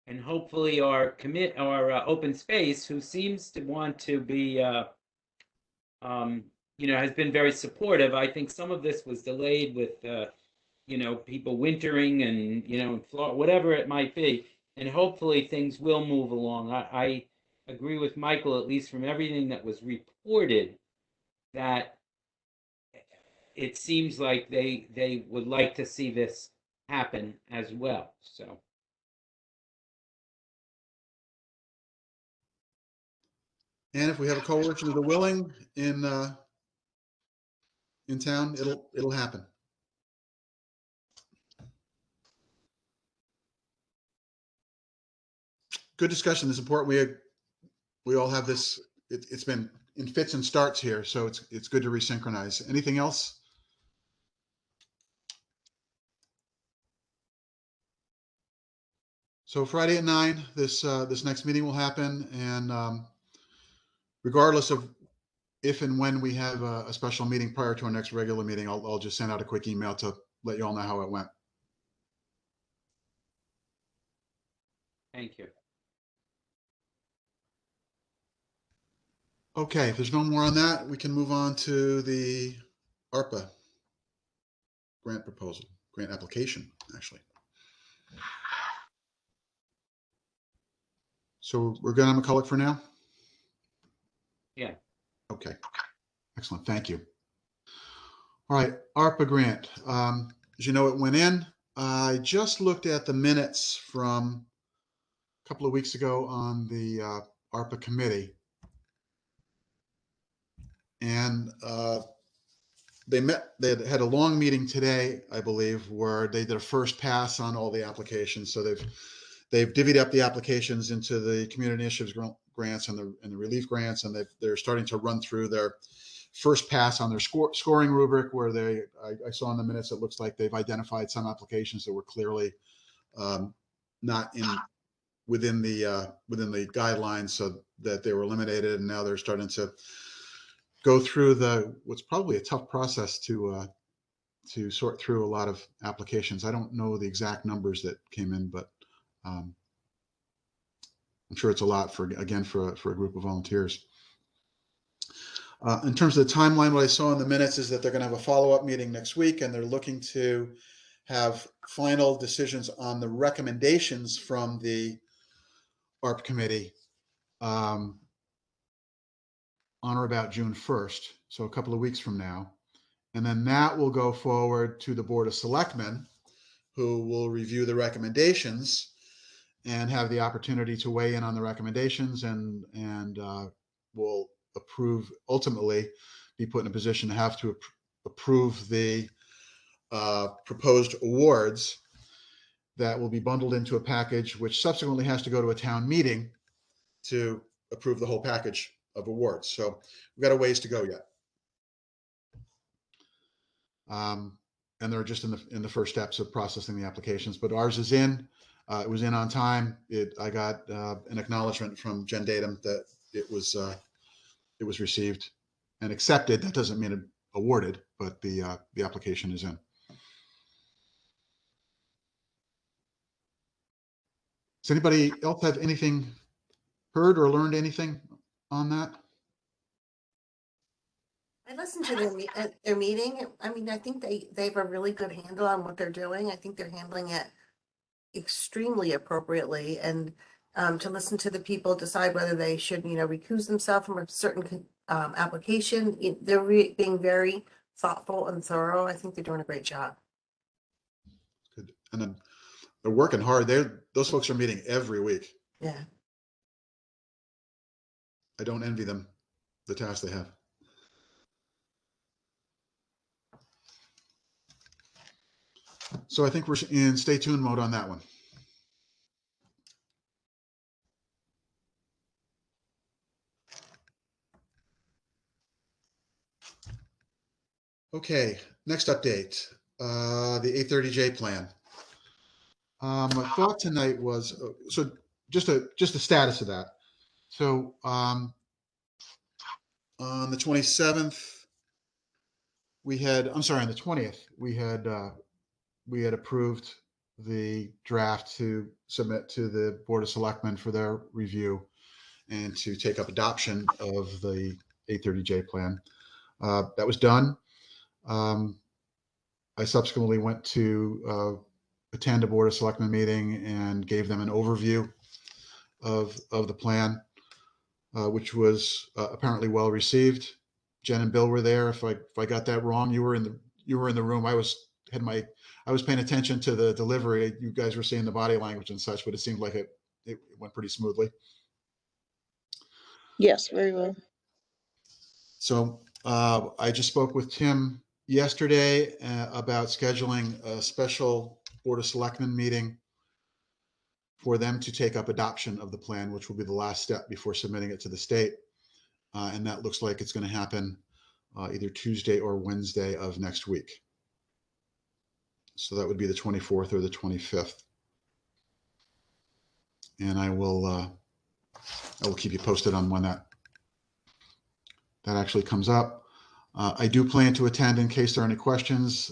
And hopefully our open space, who seems to want to be, has been very supportive. I think some of this was delayed with, people wintering and, whatever it might be. And hopefully things will move along. I agree with Michael, at least from everything that was reported, that it seems like they would like to see this happen as well. So. And if we have a coalition of the willing in town, it'll happen. Good discussion. It's important. We all have this. It's been in fits and starts here, so it's good to resynchronize. Anything else? So Friday at 9, this next meeting will happen, and regardless of if and when we have a special meeting prior to our next regular meeting, I'll just send out a quick email to let you all know how it went. Thank you. Okay, if there's no more on that, we can move on to the ARPA grant proposal, grant application, actually. So we're good on McCulloch for now? Yeah. Okay, excellent, thank you. All right, ARPA grant. As you know, it went in. I just looked at the minutes from a couple of weeks ago on the ARPA committee. And they had a long meeting today, I believe, where they did a first pass on all the applications. So they've divvied up the applications into the community initiatives grants and the relief grants, and they're starting to run through their first pass on their scoring rubric, where I saw in the minutes, it looks like they've identified some applications that were clearly not within the guidelines, so that they were eliminated, and now they're starting to go through what's probably a tough process to sort through a lot of applications. I don't know the exact numbers that came in, but I'm sure it's a lot for a group of volunteers. In terms of the timeline, what I saw in the minutes is that they're going to have a follow-up meeting next week, and they're looking to have final decisions on the recommendations from the ARP committee on or about June 1st, so a couple of weeks from now. And then that will go forward to the Board of Selectmen, who will review the recommendations and have the opportunity to weigh in on the recommendations, and will ultimately be put in a position to have to approve the proposed awards that will be bundled into a package, which subsequently has to go to a town meeting to approve the whole package of awards. So we've got a ways to go yet. And they're just in the first steps of processing the applications, but ours is in. It was in on time. I got an acknowledgement from Jen Datum that it was received and accepted. That doesn't mean it awarded, but the application is in. Does anybody else have anything heard or learned anything on that? I listened to their meeting. I mean, I think they have a really good handle on what they're doing. I think they're handling it extremely appropriately, and to listen to the people decide whether they should, recuse themselves from a certain application. They're being very thoughtful and thorough. I think they're doing a great job. Good. And then they're working hard. Those folks are meeting every week. Yeah. I don't envy them the task they have. So I think we're in stay tuned mode on that one. Okay, next update, the 830J plan. My thought tonight was, so just a status of that. So on the 27th, on the 20th, we had approved the draft to submit to the Board of Selectmen for their review and to take up adoption of the 830J plan. That was done. I subsequently went to attend a Board of Selectmen meeting and gave them an overview of the plan, which was apparently well received. Jen and Bill were there. If I got that wrong, you were in the room. I was paying attention to the delivery. You guys were seeing the body language and such, but it seemed like it went pretty smoothly. Yes, very well. So I just spoke with Tim yesterday about scheduling a special Board of Selectmen meeting for them to take up adoption of the plan, which will be the last step before submitting it to the state. And that looks like it's going to happen either Tuesday or Wednesday of next week. So that would be the 24th or the 25th. And I will keep you posted on when that actually comes up. I do plan to attend in case there are any questions.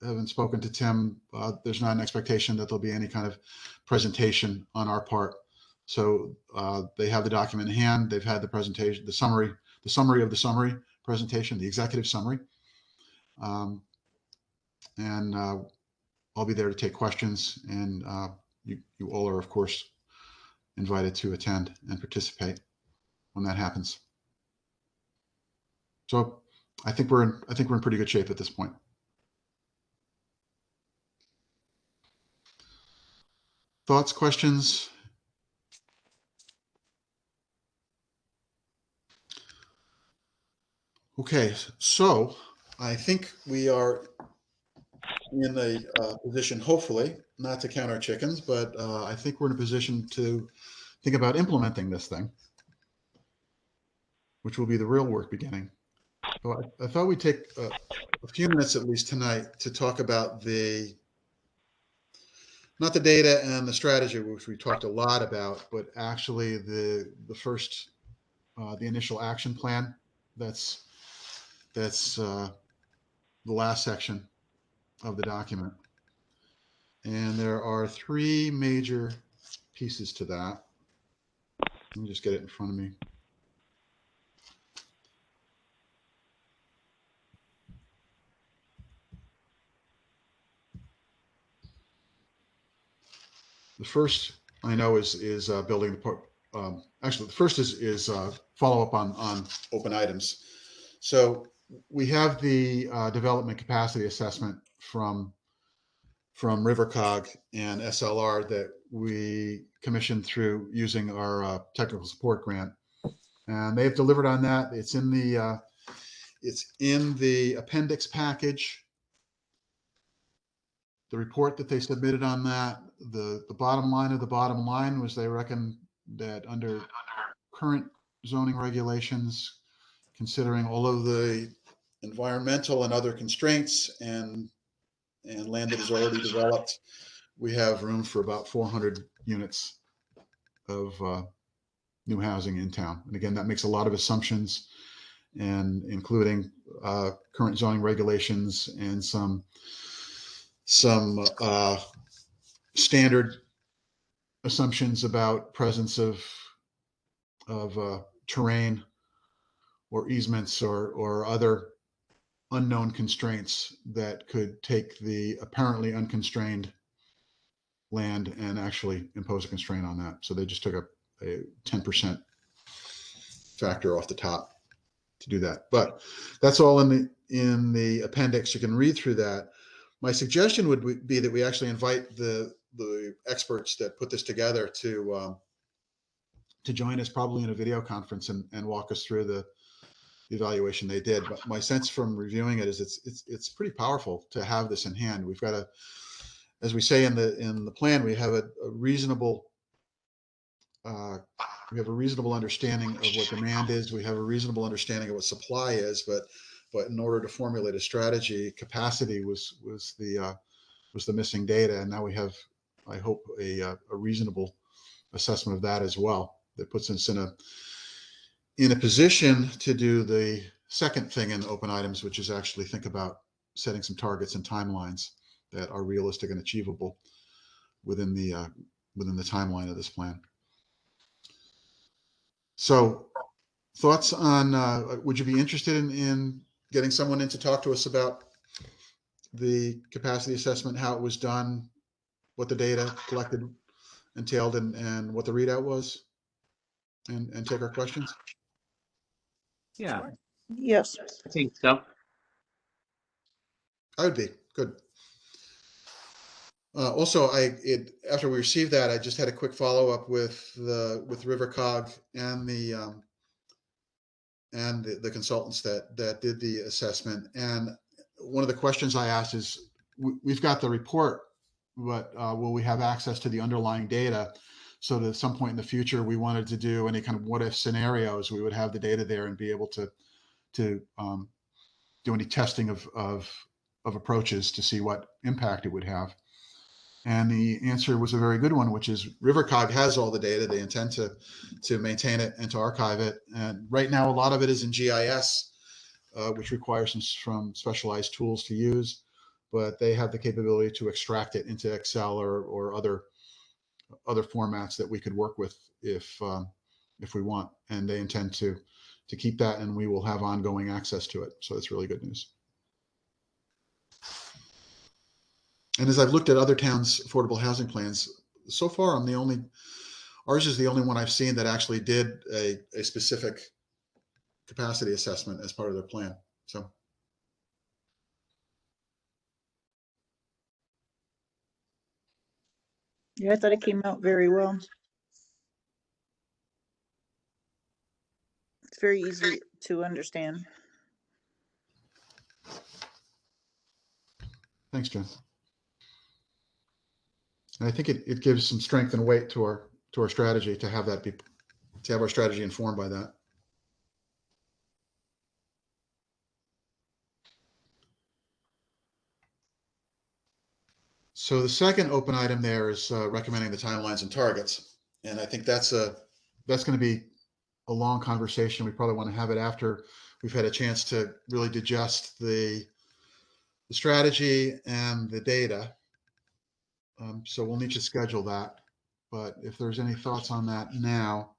Haven't spoken to Tim. There's not an expectation that there'll be any kind of presentation on our part. So they have the document in hand. They've had the presentation, the summary of the summary presentation, the executive summary. And I'll be there to take questions. And you all are, of course, invited to attend and participate when that happens. So I think we're in pretty good shape at this point. Thoughts, questions? Okay, so I think we are in a position, hopefully, not to count our chickens, but I think we're in a position to think about implementing this thing, which will be the real work beginning. So I thought we'd take a few minutes at least tonight to talk about not the data and the strategy, which we talked a lot about, but actually the first, the initial action plan. That's the last section of the document. And there are three major pieces to that. Let me just get it in front of me. The first I know is building the actually the first is follow up on open items. So we have the development capacity assessment from Rivercog and SLR that we commissioned through using our technical support grant, and they've delivered on that. It's in the appendix package. The report that they submitted on that, the bottom line of the bottom line was they reckon that under current zoning regulations, considering all of the environmental and other constraints and land that is already developed, we have room for about 400 units of new housing in town. And again, that makes a lot of assumptions, and including current zoning regulations and some standard assumptions about presence of terrain or easements or other unknown constraints that could take the apparently unconstrained land and actually impose a constraint on that. So they just took a 10% factor off the top to do that. But that's all in the appendix. You can read through that. My suggestion would be that we actually invite the experts that put this together to join us, probably in a video conference, and walk us through the evaluation they did. But my sense from reviewing it is it's pretty powerful to have this in hand. We've got as we say in the plan, we have a reasonable understanding of what demand is. We have a reasonable understanding of what supply is, but but in order to formulate a strategy, capacity was the missing data, and now we have, I hope, a reasonable assessment of that as well. That puts us in a position to do the second thing in open items, which is actually think about setting some targets and timelines that are realistic and achievable within the timeline of this plan. So, thoughts on? Would you be interested in getting someone in to talk to us about the capacity assessment, how it was done, what the data collected entailed, and what the readout was, and take our questions? Yeah, Yes. I think so. I would be good. Also, after we received that, I just had a quick follow up with RiverCog and the consultants that did the assessment. And one of the questions I asked is, we've got the report, but will we have access to the underlying data? So that at some point in the future, we wanted to do any kind of what if scenarios, we would have the data there and be able to do any testing of approaches to see what impact it would have. And the answer was a very good one, which is RiverCog has all the data. They intend to maintain it and to archive it. And right now, a lot of it is in GIS, which requires some specialized tools to use, but they have the capability to extract it into Excel or other formats that we could work with if we want. And they intend to keep that, and we will have ongoing access to it. So it's really good news. And as I've looked at other towns' affordable housing plans, so far ours is the only one I've seen that actually did a specific capacity assessment as part of their plan. So. Yeah, I thought it came out very well. It's very easy to understand. Thanks, Jen. And I think it gives some strength and weight to our strategy to have our strategy informed by that. So the second open item there is recommending the timelines and targets, and I think that's going to be a long conversation. We probably want to have it after we've had a chance to really digest the strategy and the data. So we'll need to schedule that. But if there's any thoughts on that now,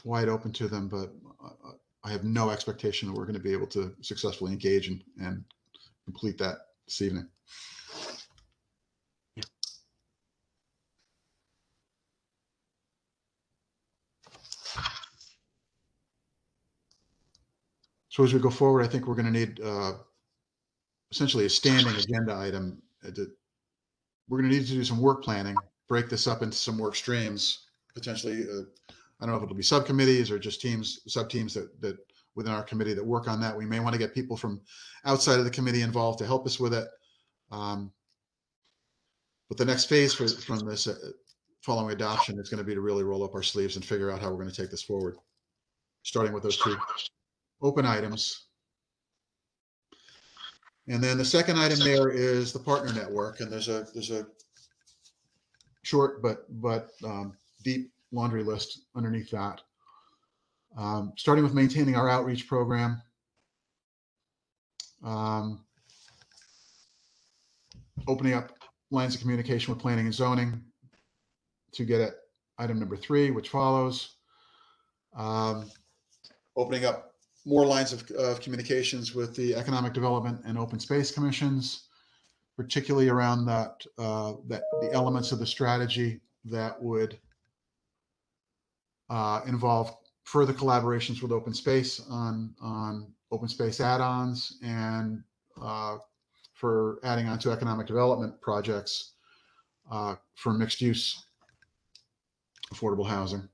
wide open to them. But I have no expectation that we're going to be able to successfully engage and complete that this evening. Yeah. So as we go forward, I think we're going to need essentially a standing agenda item. We're going to need to do some work planning, break this up into some work streams, potentially. I don't know if it'll be subcommittees or just sub-teams that within our committee that work on that. We may want to get people from outside of the committee involved to help us with it. But the next phase from this following adoption is going to be to really roll up our sleeves and figure out how we're going to take this forward, starting with those two open items. And then the second item there is the partner network, and there's a short but deep laundry list underneath that. Starting with maintaining our outreach program, opening up lines of communication with planning and zoning to get at item number 3, which follows. Opening up more lines of communications with the Economic Development and Open Space Commissions, particularly around the elements of the strategy that would involve further collaborations with open space on open space add-ons and for adding on to economic development projects for mixed use affordable housing.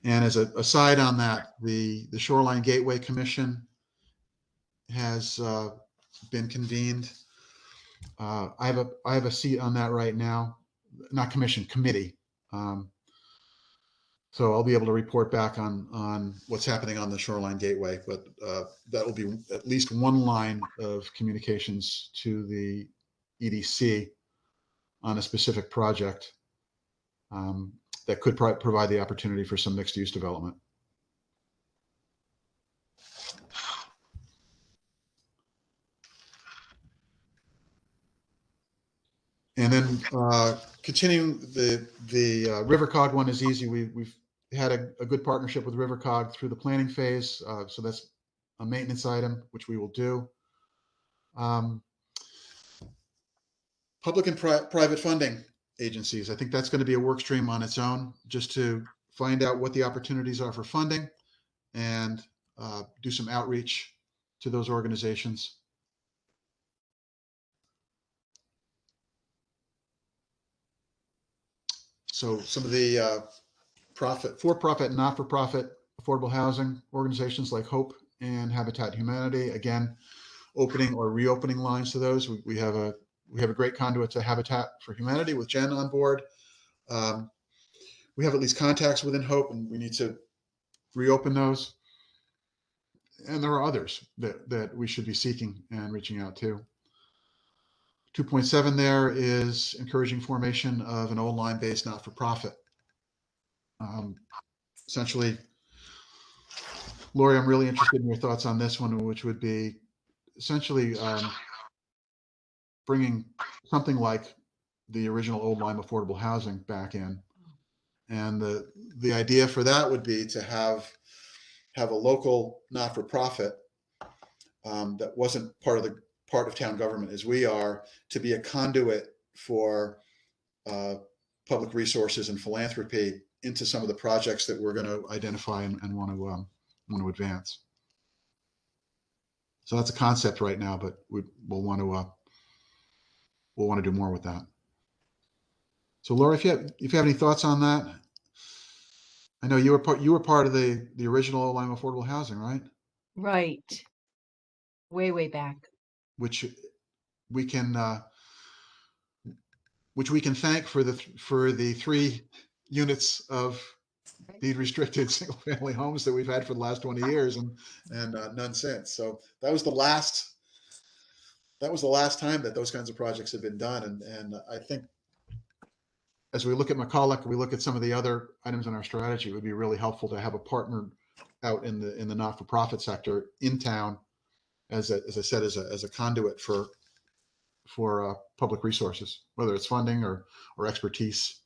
And as a side on that, the Shoreline Gateway Commission has been convened. I have a seat on that right now, not commission, committee. So I'll be able to report back on what's happening on the Shoreline Gateway, but that will be at least one line of communications to the EDC on a specific project that could provide the opportunity for some mixed use development. And then continuing the River Cog one is easy. We've had a good partnership with River Cog through the planning phase. So that's a maintenance item, which we will do. Public and private funding agencies. I think that's going to be a work stream on its own, just to find out what the opportunities are for funding and do some outreach to those organizations. So some of the for-profit and not-for-profit affordable housing organizations like Hope and Habitat Humanity, again, opening or reopening lines to those. We have a great conduit to Habitat for Humanity with Jen on board. We have at least contacts within Hope, and we need to reopen those. And there are others that we should be seeking and reaching out to. 2.7 there is encouraging formation of an old line-based not-for-profit. Essentially, Lori, I'm really interested in your thoughts on this one, which would be essentially bringing something like the original Old Lyme affordable housing back in. And the idea for that would be to have a local not-for-profit that wasn't part of town government as we are, to be a conduit for public resources and philanthropy into some of the projects that we're going to identify and want to advance. So that's a concept right now, but we'll want to do more with that. So Laura, if you have any thoughts on that, I know you were part of the original Lyme affordable housing, right? Right. Way back. Which we can thank for the 3 units of deed restricted single family homes that we've had for the last 20 years and none since. So that was the last time that those kinds of projects have been done. And I think as we look at McCulloch, we look at some of the other items in our strategy, it would be really helpful to have a partner out in the not-for-profit sector in town, as I said, as a conduit for public resources, whether it's funding or expertise.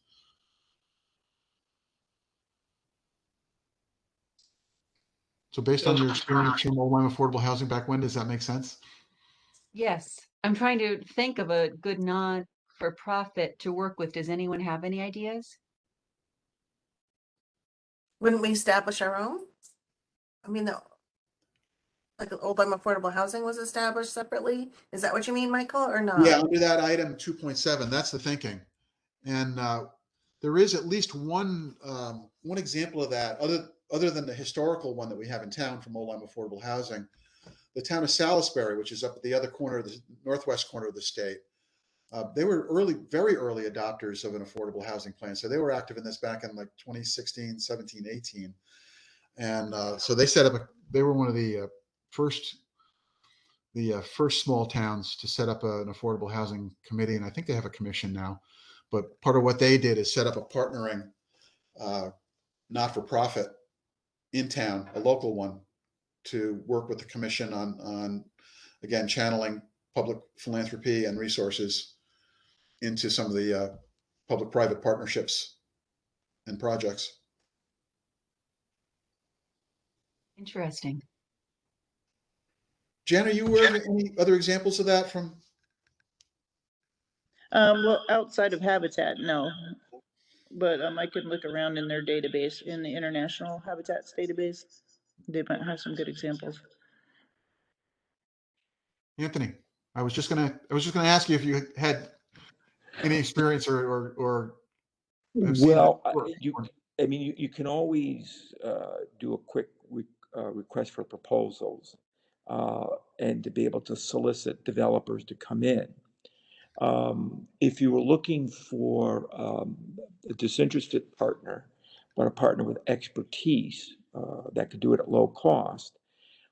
So based on your experience from Old Lyme affordable housing back when, does that make sense? Yes. I'm trying to think of a good non-for-profit to work with. Does anyone have any ideas? Wouldn't we establish our own? I mean, like Old Lyme affordable housing was established separately. Is that what you mean, Michael, or not? Yeah, under that item 2.7, that's the thinking. And there is at least one example of that, other than the historical one that we have in town from Old Lyme affordable housing. The town of Salisbury, which is up at the other corner of the northwest corner of the state, they were very early adopters of an affordable housing plan. So they were active in this back in like 2016, 17, 18. And so they were one of the first small towns to set up an affordable housing committee. And I think they have a commission now. But part of what they did is set up a partnering not-for-profit in town, a local one, to work with the commission on again, channeling public philanthropy and resources into some of the public-private partnerships and projects. Interesting. Jen, are you aware of any other examples of that from? Well, outside of Habitat, no. But I could look around in their database, in the International Habitats database. They might have some good examples. Anthony, I was just gonna ask you if you had any experience or have seen Well, that work. you can always do a quick request for proposals and to be able to solicit developers to come in. If you were looking for a disinterested partner, but a partner with expertise that could do it at low cost.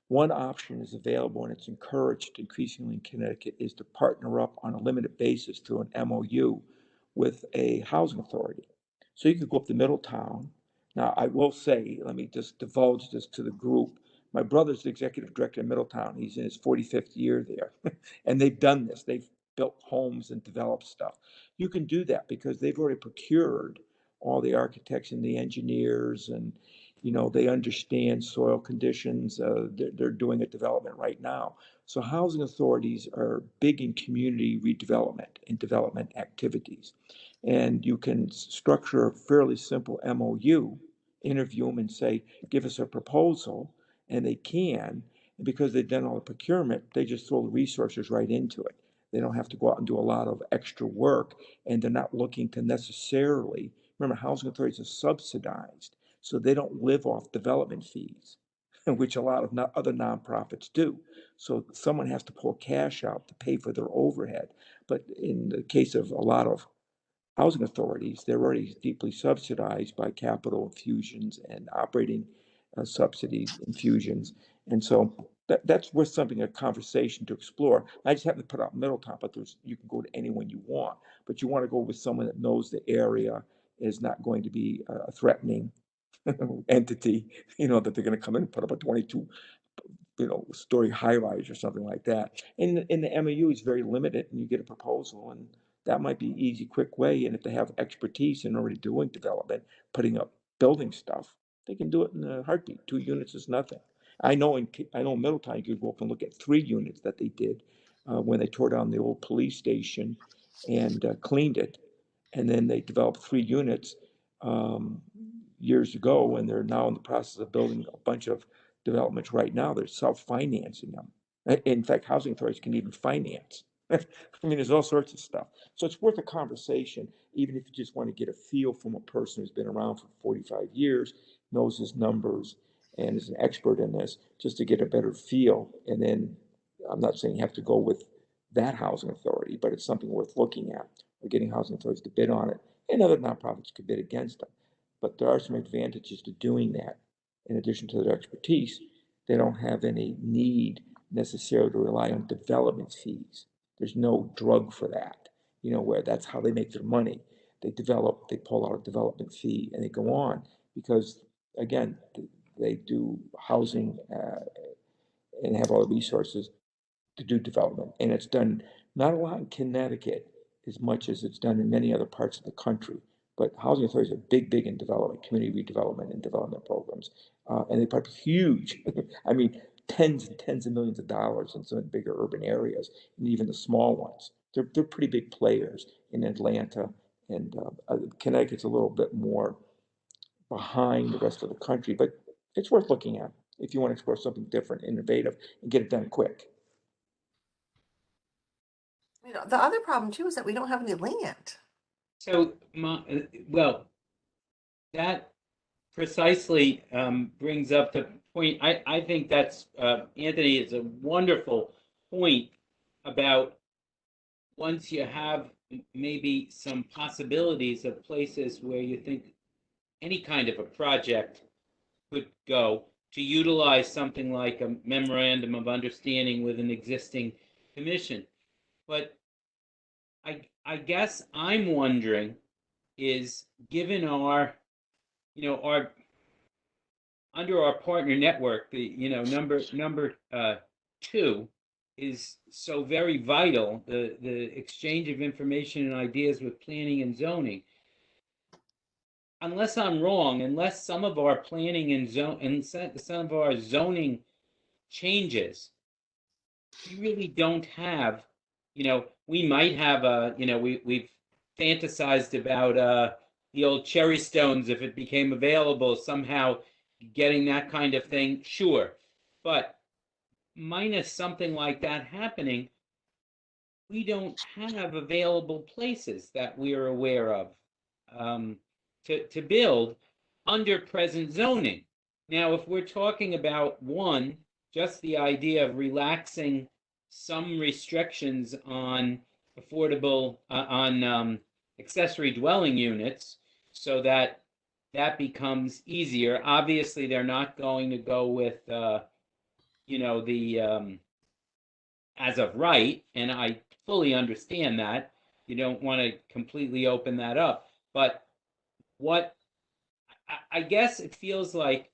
One option is available, and it's encouraged increasingly in Connecticut, is to partner up on a limited basis through an MOU with a housing authority. So you could go up to Middletown. Now, I will say, let me just divulge this to the group. My brother's the executive director of Middletown. He's in his 45th year there. And they've done this. They've built homes and developed stuff. You can do that because they've already procured all the architects and the engineers, and they understand soil conditions. They're doing a development right now. So housing authorities are big in community redevelopment and development activities. And you can structure a fairly simple MOU, interview them and say, give us a proposal, and they can. And because they've done all the procurement, they just throw the resources right into it. They don't have to go out and do a lot of extra work, and they're not looking to necessarily, remember, housing authorities are subsidized, so they don't live off development fees, which a lot of other nonprofits do. So someone has to pull cash out to pay for their overhead. But in the case of a lot of housing authorities, they're already deeply subsidized by capital infusions and operating subsidy infusions. And so that's worth something, a conversation to explore. I just happen to put out Middletown, but you can go to anyone you want. But you want to go with someone that knows the area, is not going to be a threatening entity, that they're going to come in and put up a 22 story high rise or something like that. And the MOU is very limited, and you get a proposal, and that might be an easy, quick way. And if they have expertise in already doing development, putting up building stuff, they can do it in a heartbeat. 2 units is nothing. I know in Middletown, you could go up and look at 3 units that they did when they tore down the old police station and cleaned it. And then they developed 3 units years ago, and they're now in the process of building a bunch of developments right now. They're self-financing them. In fact, housing authorities can even finance. I mean, there's all sorts of stuff. So it's worth a conversation, even if you just want to get a feel from a person who's been around for 45 years, knows his numbers, and is an expert in this, just to get a better feel. And then I'm not saying you have to go with that housing authority, but it's something worth looking at, or getting housing authorities to bid on it. And other nonprofits could bid against them. But there are some advantages to doing that. In addition to their expertise, they don't have any need necessarily to rely on development fees. There's no drug for that, where that's how they make their money. They develop, they pull out a development fee, and they go on because, again, they do housing and have all the resources to do development. And it's done not a lot in Connecticut as much as it's done in many other parts of the country. But housing authorities are big in development, community redevelopment and development programs. And they put huge, I mean, tens and tens of millions of dollars in some of the bigger urban areas, and even the small ones. They're pretty big players in Atlanta, and Connecticut's a little bit more behind the rest of the country, but it's worth looking at if you want to explore something different, innovative, and get it done quick. The other problem too is that we don't have any land. So, well, that precisely brings up the point. I think that's, Anthony, is a wonderful point about once you have maybe some possibilities of places where you think any kind of a project could go, to utilize something like a memorandum of understanding with an existing commission. But I guess I'm wondering is, given our, under our partner network, the, number 2 is so very vital, the exchange of information and ideas with planning and zoning. Unless I'm wrong, unless some of our planning and some of our zoning changes, we really don't have, we might have we've fantasized about the old cherry stones, if it became available, somehow getting that kind of thing, sure. But minus something like that happening, we don't have available places that we are aware of to build under present zoning. Now, if we're talking about just the idea of relaxing some restrictions on affordable, on accessory dwelling units, so that that becomes easier. Obviously, they're not going to go with, you know, the as of right, and I fully understand that. You don't want to completely open that up. But what I guess it feels like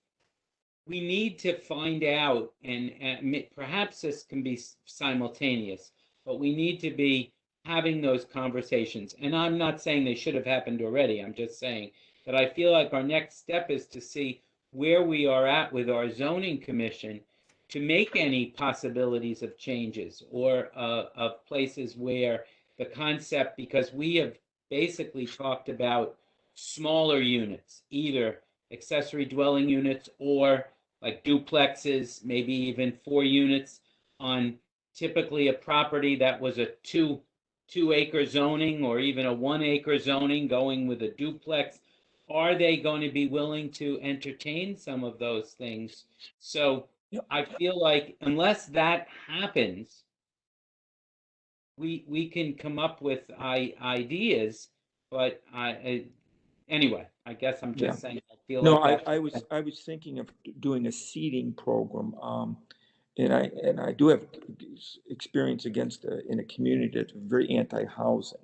we need to find out, and perhaps this can be simultaneous, but we need to be having those conversations. And I'm not saying they should have happened already. I'm just saying that I feel like our next step is to see where we are at with our zoning commission to make any possibilities of changes or of places where the concept, because we have basically talked about smaller units, either accessory dwelling units or like duplexes, maybe even 4 units on typically a property that was a two acre zoning or even a 1 acre zoning going with a duplex. Are they going to be willing to entertain some of those things? So Yep. I feel like unless that happens, we can come up with ideas, but anyway, I guess I'm just saying I feel No, like I was thinking of doing a seeding program, and I do have experience in a community that's very anti-housing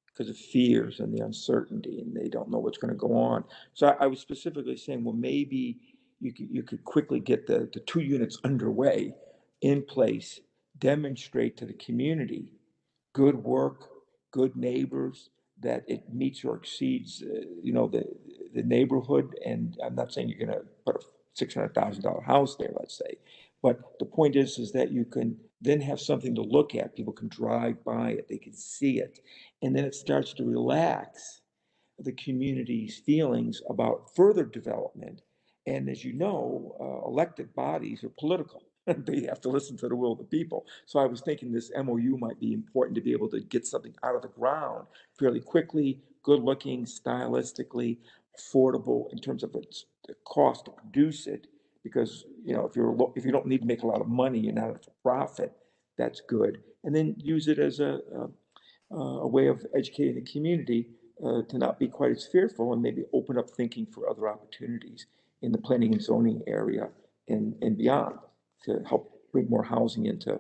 because of fears and the uncertainty, and they don't know what's going to go on. So I was specifically saying, well, maybe you could quickly get the 2 units underway in place, demonstrate to the community good work, good neighbors, that it meets or exceeds, the neighborhood. And I'm not saying you're gonna put a $600,000 house there, let's say. But the point is that you can then have something to look at. People can drive by it, they can see it. And then it starts to relax the community's feelings about further development. And as you know, elected bodies are political. They have to listen to the will of the people. So I was thinking this MOU might be important to be able to get something out of the ground fairly quickly, good looking, stylistically, affordable in terms of its the cost to produce it. Because if you don't need to make a lot of money, you're not for profit. That's good. And then use it as a way of educating the community to not be quite as fearful and maybe open up thinking for other opportunities in the planning and zoning area and beyond to help bring more housing into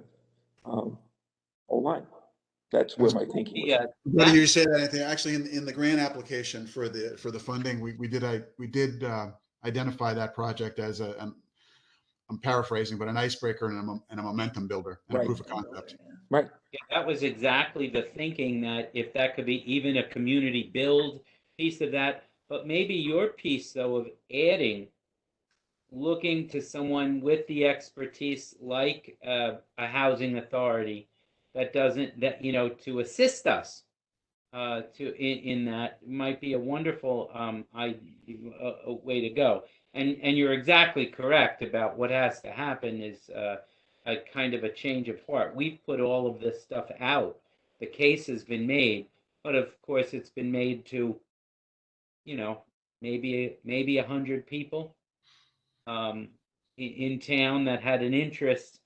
Shoreline. That's where my thinking was. Yeah, Whether you say that, Anthony, actually in the grant application for the funding, we did identify that project as I'm paraphrasing, but an icebreaker and a momentum builder and a Right. proof of concept. Right. yeah, that was exactly the thinking, that if that could be even a community build piece of that, but maybe your piece though of adding, looking to someone with the expertise like a housing authority that doesn't, that, to assist us in that might be a wonderful a way to go. And you're exactly correct about what has to happen is a kind of a change of heart. We've put all of this stuff out. The case has been made, but of course it's been made to, maybe 100 people in town that had an interest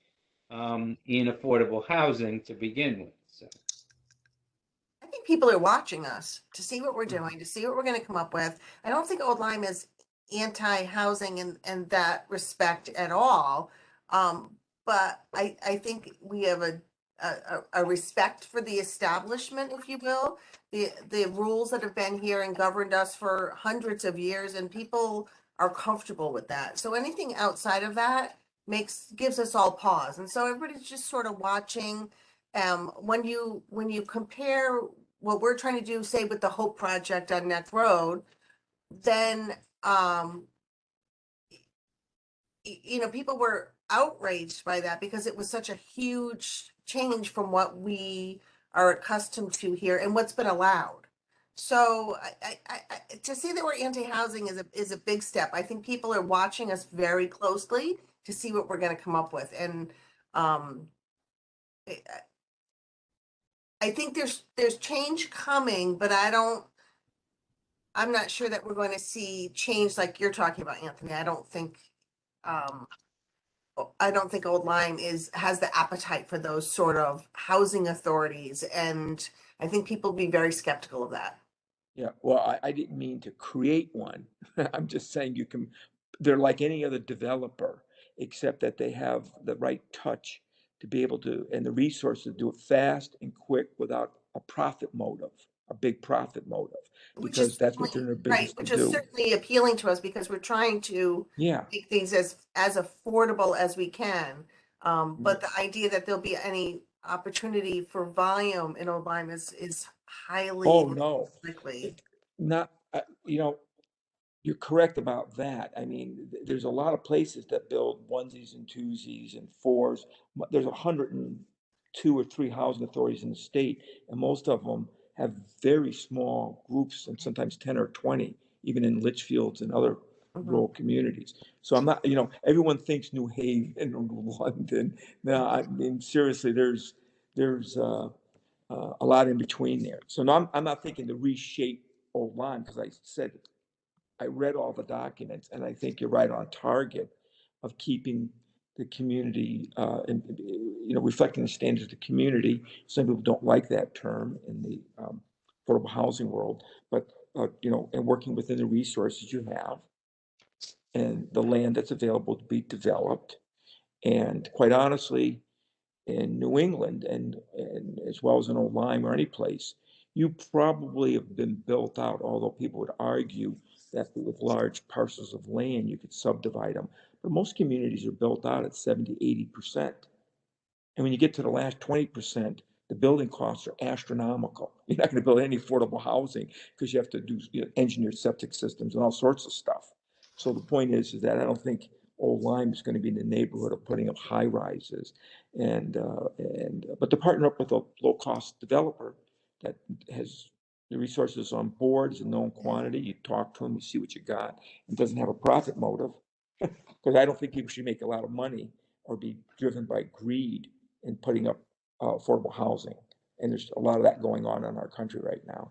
in affordable housing to begin with. So. I think people are watching us to see what we're doing, to see what we're going to come up with. I don't think Old Lyme is anti-housing in that respect at all. But I think we have a respect for the establishment, if you will, the rules that have been here and governed us for hundreds of years, and people are comfortable with that. So anything outside of that gives us all pause. And so everybody's just sort of watching. When you compare what we're trying to do, say with the Hope Project on Neck Road, then people were outraged by that because it was such a huge change from what we are accustomed to here and what's been allowed. So I to say that we're anti-housing is a big step. I think people are watching us very closely to see what we're going to come up with, and I think there's change coming, but I'm not sure that we're going to see change like you're talking about, Anthony. I don't think Old Lyme has the appetite for those sort of housing authorities, and I think people will be very skeptical of that. Yeah, well, I didn't mean to create one. I'm just saying they're like any other developer, except that they have the right touch to be able to, and the resources to do it fast and quick without a profit motive, a big profit motive, Which is because that's what they're in certainly, their business right, to which is do. certainly appealing to us because we're trying to Yeah, make things as affordable as we can. But the idea that there'll be any opportunity for volume in Old Lyme is highly oh, no, likely. not, you're correct about that. I mean, there's a lot of places that build onesies and twosies and fours. There's 102 or 3 housing authorities in the state, and most of them have very small groups, and sometimes 10 or 20, even in Litchfields and other rural communities. So I'm not, everyone thinks New Haven or London. No, I mean, seriously, there's a lot in between there. So no, I'm not thinking to reshape Old Lyme, because I said I read all the documents, and I think you're right on target of keeping the community, and, reflecting the standards of the community. Some people don't like that term in the affordable housing world, but, and working within the resources you have and the land that's available to be developed. And quite honestly, in New England and as well as in Old Lyme or any place, you probably have been built out, although people would argue that with large parcels of land, you could subdivide them. But most communities are built out at 70, 80%. And when you get to the last 20%, the building costs are astronomical. You're not going to build any affordable housing because you have to do engineered septic systems and all sorts of stuff. So the point is that I don't think Old Lyme is going to be in the neighborhood of putting up high rises, but to partner up with a low cost developer that has the resources on board, is a known quantity. You talk to them, you see what you got, and doesn't have a profit motive. Because I don't think people should make a lot of money or be driven by greed in putting up affordable housing. And there's a lot of that going on in our country right now.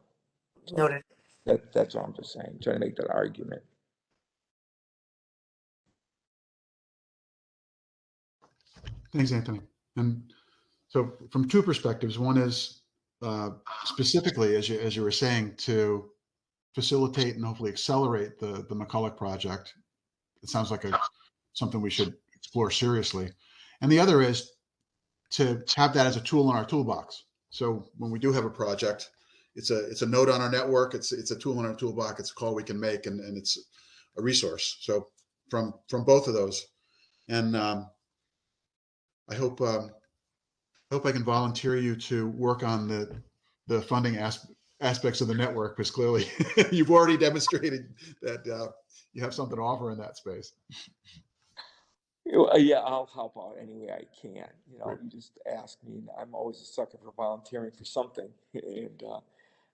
So Noted. that's all I'm just saying, trying to make that argument. Thanks, Anthony. And so from two perspectives, one is specifically, as you were saying, to facilitate and hopefully accelerate the McCulloch project. It sounds like something we should explore seriously. And the other is to have that as a tool in our toolbox. So when we do have a project, it's a node on our network. It's a tool in our toolbox. It's a call we can make, and it's a resource. So from both of those, and I hope I can volunteer you to work on the funding aspects of the network, because clearly you've already demonstrated that you have something to offer in that space. Yeah, I'll help out any way I can. Right. You just ask me, and I'm always a sucker for volunteering for something. And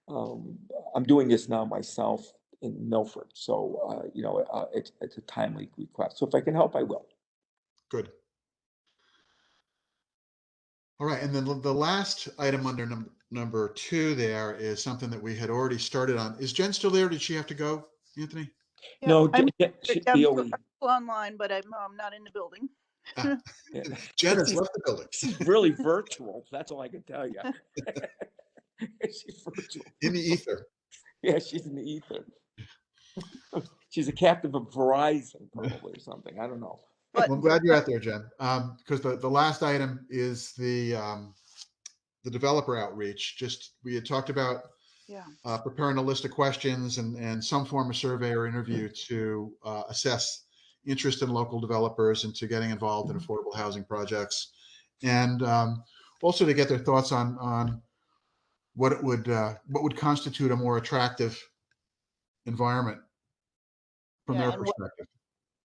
I'm doing this now myself in Milford, so it's a timely request. So if I can help, I will. Good. All right, and then the last item under number 2 there is something that we had already started on. Is Jen still there? Did she have to go, Anthony? Yeah, No, I'm DOE. still online, but I'm not in the building. Ah, Yeah. Jen has left the building. She's really virtual. That's all I can tell you. She's virtual. In the ether. Yeah, she's in the ether. She's a captive of Verizon, probably, or something. I don't know. Well, I'm glad you're out there, Jen, because the last item is the developer outreach. Just we had talked about Yeah. preparing a list of questions and some form of survey or interview to assess interest in local developers and to getting involved in affordable housing projects, and also to get their thoughts on what would constitute a more attractive environment from Yeah, their and perspective.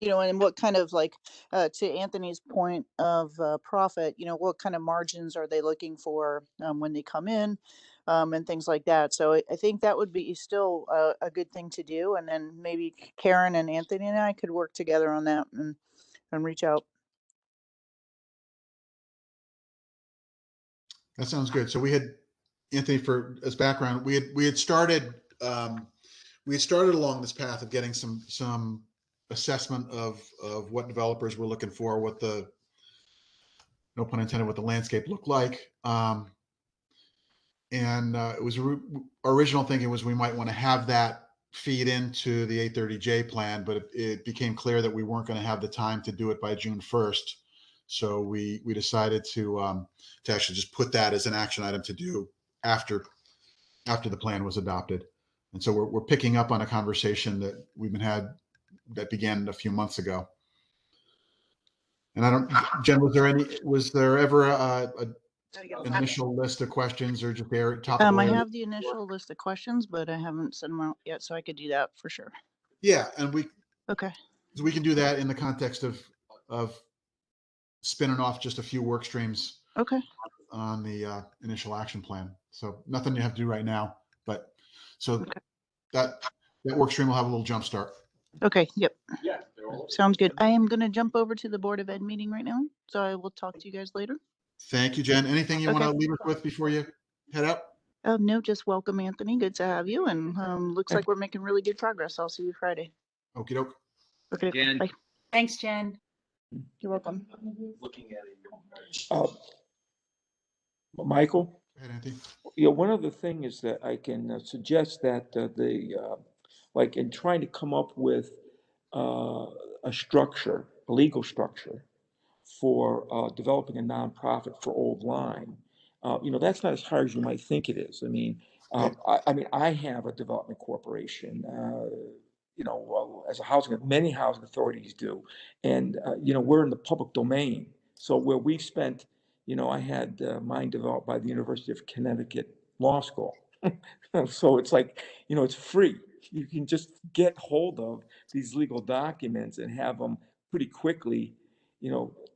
and what kind of to Anthony's point of profit, what kind of margins are they looking for when they come in, and things like that. So I think that would be still a good thing to do. And then maybe Karen and Anthony and I could work together on that and reach out. That sounds good. So we had Anthony, for as background, we had started along this path of getting some assessment of what developers were looking for, what the, no pun intended, what the landscape looked like, it was our original thinking was we might want to have that feed into the 830J plan, but it became clear that we weren't going to have the time to do it by June 1st. So we decided to actually just put that as an action item to do after the plan was adopted. And so we're picking up on a conversation that we've been had that began a few months ago. And I don't, Jen, was there ever an initial list of questions or just their topical? I have the initial list of questions, but I haven't sent them out yet, so I could do that for sure. Yeah, and we Okay. can do that in the context of spinning off just a few work streams Okay. on the initial action plan. So nothing you have to do right now, but so Okay. that work stream will have a little jump start. Okay. Yep. Sounds good. I am going to jump over to the Board of Ed meeting right now, so I will talk to you guys later. Thank you, Jen. Anything you want to Okay. leave us with before you head out? No, just welcome, Anthony. Good to have you. And looks like we're making really good progress. I'll see you Friday. Okie doke. Okay. Jen. Bye. Thanks, Jen. You're welcome. Michael? Go ahead, Anthony. One other thing is that I can suggest that like in trying to come up with a structure, a legal structure for developing a nonprofit for Old Lyme, that's not as hard as you might think it is. I mean, I have a development corporation, as a many housing authorities do. And, we're in the public domain. So where we've spent, I had mine developed by the University of Connecticut Law School. So it's like, it's free. You can just get hold of these legal documents and have them pretty quickly,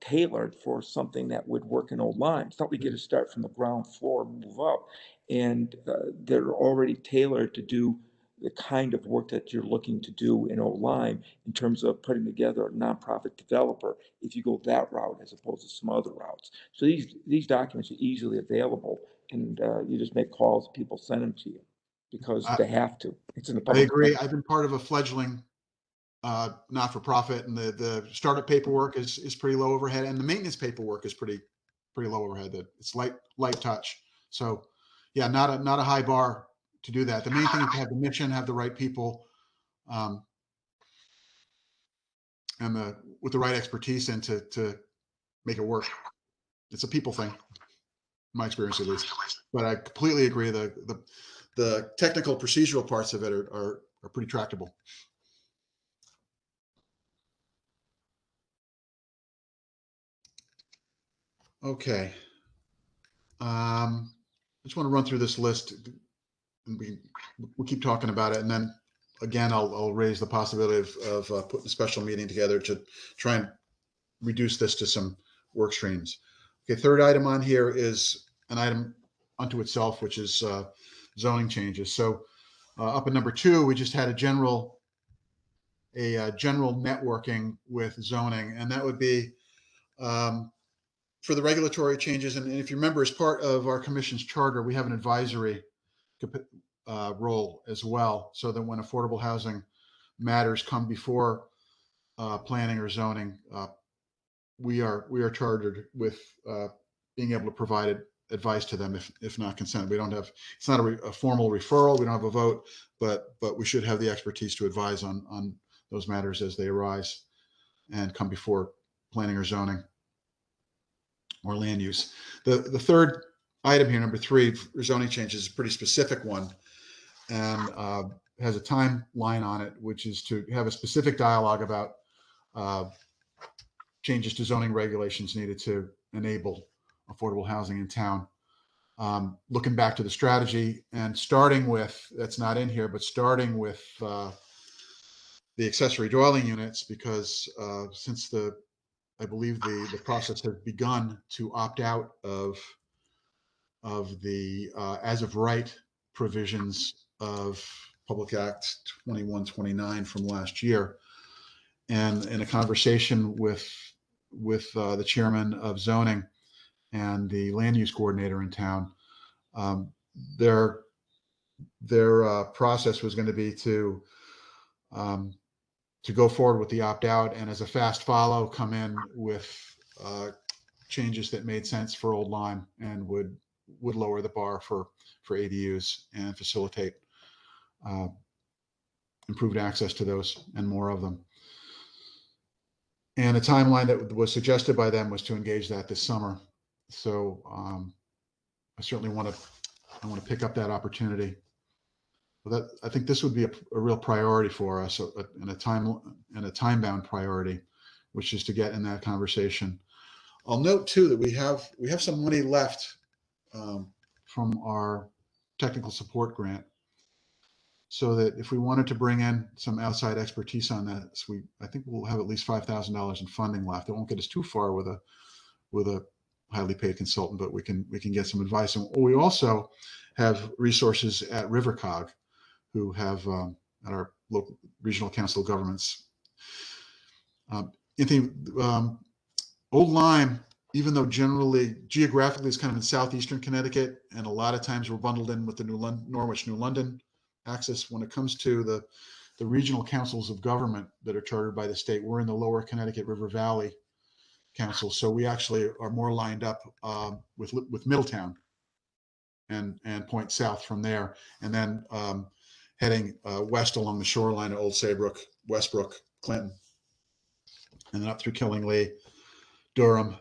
tailored for something that would work in Old Lyme. It's not we get to start from the ground floor and move up. And they're already tailored to do the kind of work that you're looking to do in Old Lyme in terms of putting together a nonprofit developer if you go that route as opposed to some other routes. So these documents are easily available, and you just make calls, people send them to you because they have to. It's in the I public agree. domain. I've been part of a fledgling not-for-profit, and the startup paperwork is pretty low overhead, and the maintenance paperwork is pretty low overhead. That it's light touch. So yeah, not a high bar to do that. The main thing is to have the mission, have the right people, and with the right expertise and to make it work. It's a people thing, in my experience at least. But I completely agree. The technical procedural parts of it are pretty tractable. Okay. I just want to run through this list, and we'll keep talking about it, and then again I'll raise the possibility of putting a special meeting together to try and reduce this to some work streams. Okay, third item on here is an item unto itself, which is zoning changes. So up at number 2, we just had a general networking with zoning, and that would be for the regulatory changes. And if you remember, as part of our commission's charter, we have an advisory role as well, so that when affordable housing matters come before planning or zoning, we are chartered with being able to provide advice to them if not consent. We don't have, it's not a formal referral. We don't have a vote, but we should have the expertise to advise on those matters as they arise and come before planning or zoning or land use. The third item here, number 3, zoning changes, is a pretty specific one, and has a timeline on it, which is to have a specific dialogue about changes to zoning regulations needed to enable affordable housing in town. Looking back to the strategy and starting with, that's not in here, but starting with the accessory dwelling units, because since I believe the process has begun to opt out of the as of right provisions of Public Act 2129 from last year. And in a conversation with the chairman of zoning and the land use coordinator in town, their process was going to be to go forward with the opt-out, and as a fast follow, come in with changes that made sense for Old Lyme and would would lower the bar for ADUs and facilitate improved access to those and more of them. And a timeline that was suggested by them was to engage that this summer. So I certainly want to pick up that opportunity. That I think this would be a real priority for us, and a time-bound priority, which is to get in that conversation. I'll note too that we have some money left from our technical support grant, so that if we wanted to bring in some outside expertise on that, I think we'll have at least $5,000 in funding left. It won't get us too far with a highly paid consultant, but we can get some advice. And we also have resources at RiverCog, who have at our local regional council of governments. Old Lyme, even though generally geographically is kind of in southeastern Connecticut, and a lot of times we're bundled in with the Norwich, New London axis. When it comes to the regional councils of government that are chartered by the state, we're in the lower Connecticut River Valley Council, so we actually are more lined up with Middletown and point south from there, and then heading west along the shoreline of Old Saybrook, Westbrook, Clinton, and then up through Killingly, Durham.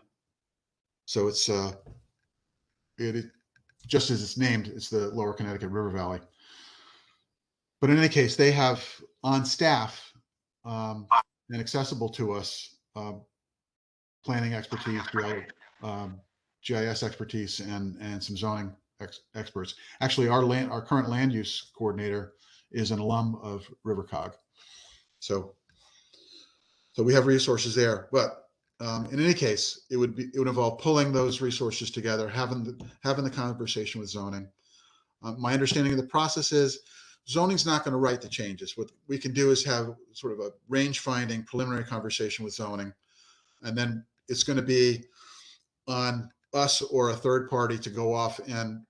So it's just as it's named, it's the lower Connecticut River Valley. But in any case, they have on staff and accessible to us planning expertise, GIS expertise, and some zoning experts. Actually, our current land use coordinator is an alum of RiverCog, so we have resources there. But in any case, it would involve pulling those resources together, having the conversation with zoning. My understanding of the process is zoning's not going to write the changes. What we can do is have sort of a range finding preliminary conversation with zoning, and then it's going to be on us or a third party to go off and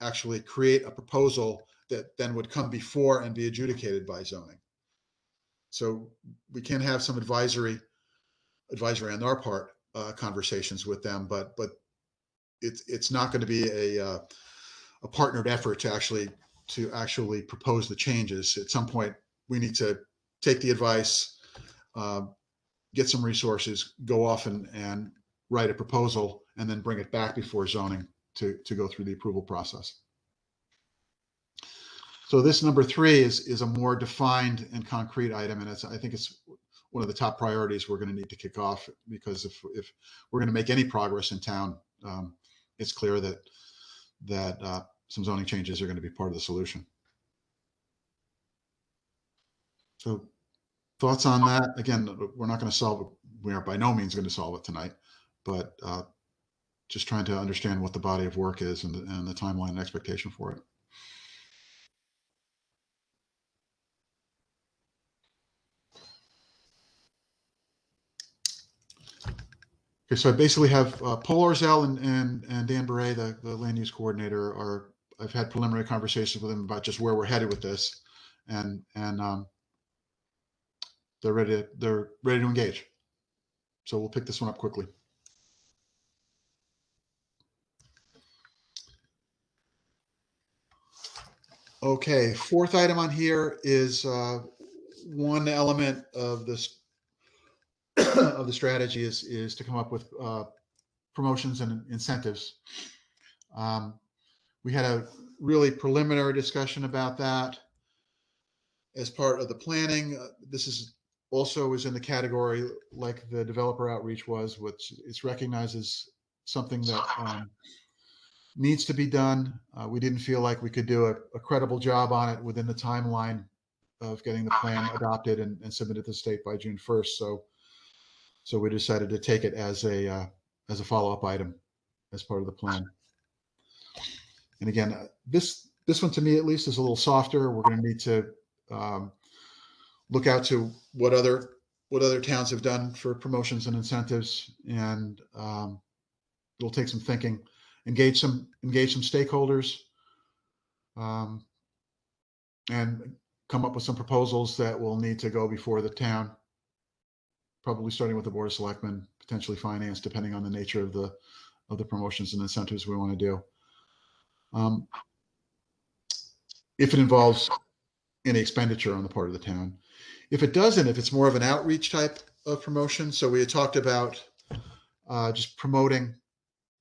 actually create a proposal that then would come before and be adjudicated by zoning. So we can have some advisory on our part, conversations with them, but it's not going to be a partnered effort to actually propose the changes. At some point, we need to take the advice, get some resources, go off and write a proposal, and then bring it back before zoning to go through the approval process. So this number 3 is a more defined and concrete item, and I think it's one of the top priorities we're going to need to kick off, because if we're going to make any progress in town, it's clear that some zoning changes are going to be part of the solution. So thoughts on that? Again, we're not going to solve it. We are by no means going to solve it tonight, but just trying to understand what the body of work is and the timeline and expectation for it. Okay, so I basically have Paul Orzell and Dan Beret, the land use coordinator, I've had preliminary conversations with them about just where we're headed with this, and they're ready to engage. So we'll pick this one up quickly. Okay, 4th item on here is one element of this of the strategy is to come up with promotions and incentives. We had a really preliminary discussion about that as part of the planning. This is also in the category like the developer outreach was, which it's recognized as something that needs to be done. We didn't feel like we could do a credible job on it within the timeline of getting the plan adopted and submitted to the state by June 1st. So we decided to take it as a follow-up item as part of the plan. And again, this one to me at least is a little softer. We're going to need to look out to what other towns have done for promotions and incentives, and it'll take some thinking. Engage some stakeholders, and come up with some proposals that will need to go before the town. Probably starting with the Board of Selectmen, potentially finance, depending on the nature of the promotions and incentives we want to do. um, if it involves any expenditure on the part of the town. If it doesn't, if it's more of an outreach type of promotion, so we had talked about just promoting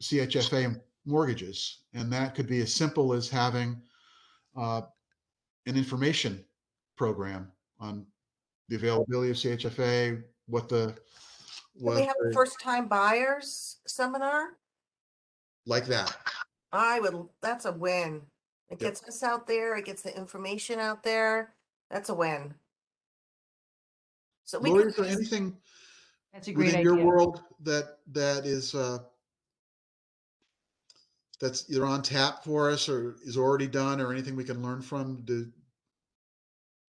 CHFA mortgages, and that could be as simple as having an information program on the availability of CHFA, Can we have a first time buyers seminar? like that. That's a win. It Yep. gets us out there, it gets the information out there. That's a win. So we Lori, could is there anything That's a great within your idea. world that is that's either on tap for us or is already done, or anything we can learn from?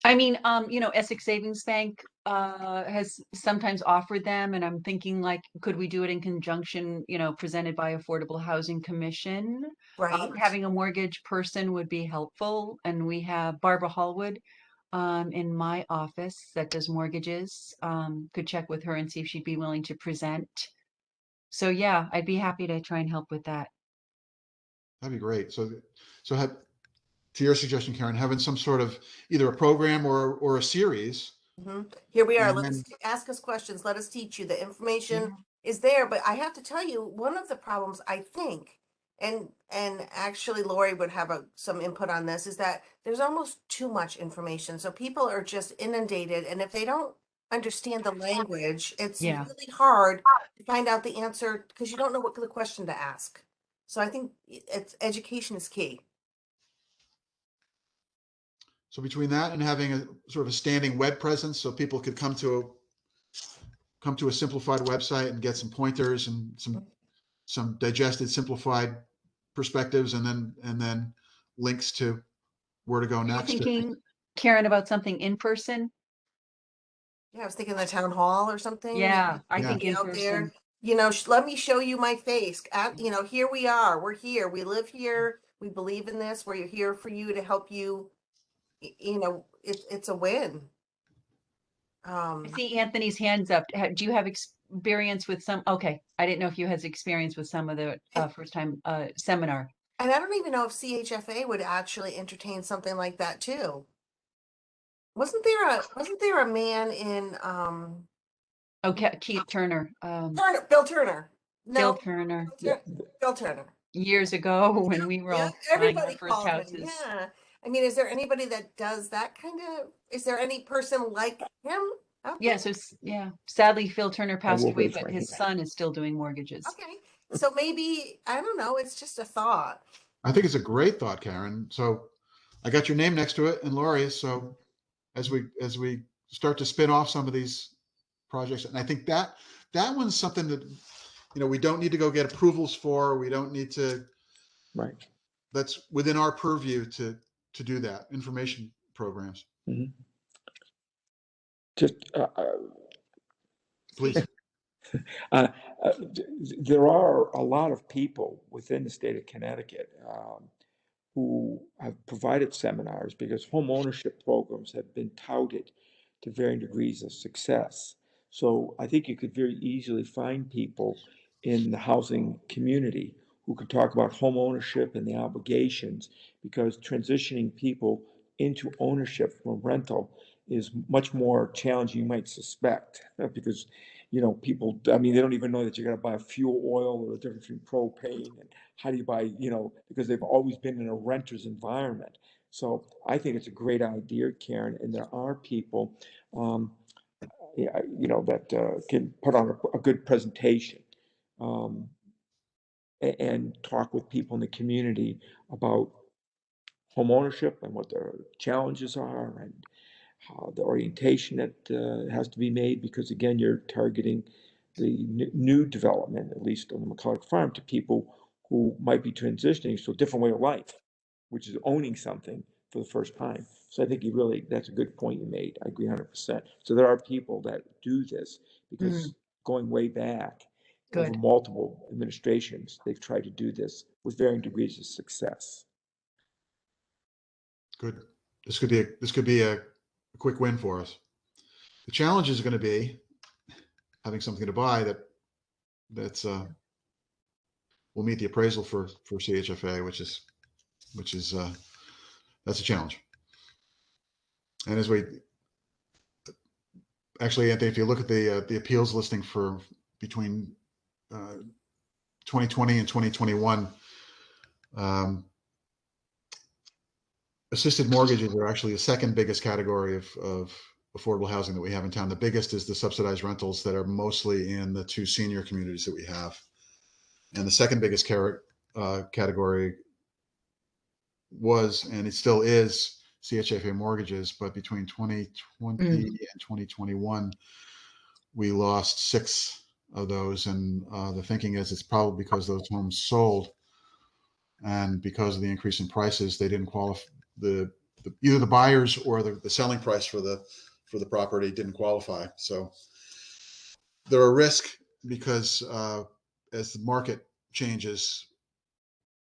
I mean, Essex Savings Bank has sometimes offered them, and I'm thinking like, could we do it in conjunction, presented by Affordable Housing Commission? right. Having a mortgage person would be helpful, and we have Barbara Hallwood in my office that does mortgages. Could check with her and see if she'd be willing to present. So yeah, I'd be happy to try and help with that. That'd be great. So to your suggestion, Karen, having some sort of either a program or a series. Here we are. And Let us then- ask us questions. Let us teach you. The information Yeah. is there, but I have to tell you, one of the problems I think, and actually Lori would have some input on this, is that there's almost too much information. So people are just inundated, and if they don't understand the language, it's Yeah. really hard to find out the answer because you don't know what the question to ask. So I think education is key. So between that and having a sort of a standing web presence, so people could come to a simplified website and get some pointers and some digested, simplified perspectives, and then links to where to go Are you next. thinking, Karen, about something in person? Yeah, I was thinking the town hall or something. Yeah, I Yeah. think in Out person. there, let me show you my face. Here we are. We're here. We live here. We believe in this. We're here for you to help you. It's a win. I see Anthony's hands up. Do you have experience with some? Okay, I didn't know if you had experience with some of the first time seminar. And I don't even know if CHFA would actually entertain something like that too. Wasn't there a man in Oh, Keith Turner, Bill Turner? Bill No, Turner, Bill Turner. years ago when we were Yeah, all buying our everybody first called him. houses. Yeah. I mean, is there anybody that does that kind of, is there any person like him out Yeah, there? so sadly Phil Turner passed will away, raise but my his hand. son is still doing mortgages. Okay. So maybe, I don't know, it's just a thought. I think it's a great thought, Karen. So I got your name next to it and Lori's. So as we start to spin off some of these projects, and I think that one's something that we don't need to go get approvals for. We don't need to. Right. That's within our purview to do that. Information programs. Mhm. Just, Please. uh, there are a lot of people within the state of Connecticut who have provided seminars because home ownership programs have been touted to varying degrees of success. So I think you could very easily find people in the housing community who could talk about home ownership and the obligations, because transitioning people into ownership from rental is much more challenging, you might suspect, because people, I mean, they don't even know that you got to buy fuel oil or the difference between propane and how do you buy, because they've always been in a renter's environment. So I think it's a great idea, Karen, and there are people, that can put on a good presentation and talk with people in the community about home ownership and what their challenges are and how the orientation that has to be made, because again, you're targeting the new development, at least on the McCulloch farm, to people who might be transitioning to a different way of life, which is owning something for the first time. So I think that's a good point you made. I agree 100%. So there are people that do this because going way back over Good. multiple administrations, they've tried to do this with varying degrees of success. Good. This could be a quick win for us. The challenge is going to be having something to buy that's will meet the appraisal for CHFA, which is which is, that's a challenge. And as we, actually, Anthony, if you look at the appeals listing for between 2020 and 2021, assisted mortgages are actually the second biggest category of affordable housing that we have in town. The biggest is the subsidized rentals that are mostly in the 2 senior communities that we have. And the second biggest category was, and it still is, CHFA mortgages, but between 2020 and 2021, we lost 6 of those. And the thinking is it's probably because those homes sold, and because of the increase in prices, they didn't qualify. Either the buyers or the selling price for the property didn't qualify. So they're a risk because as the market changes,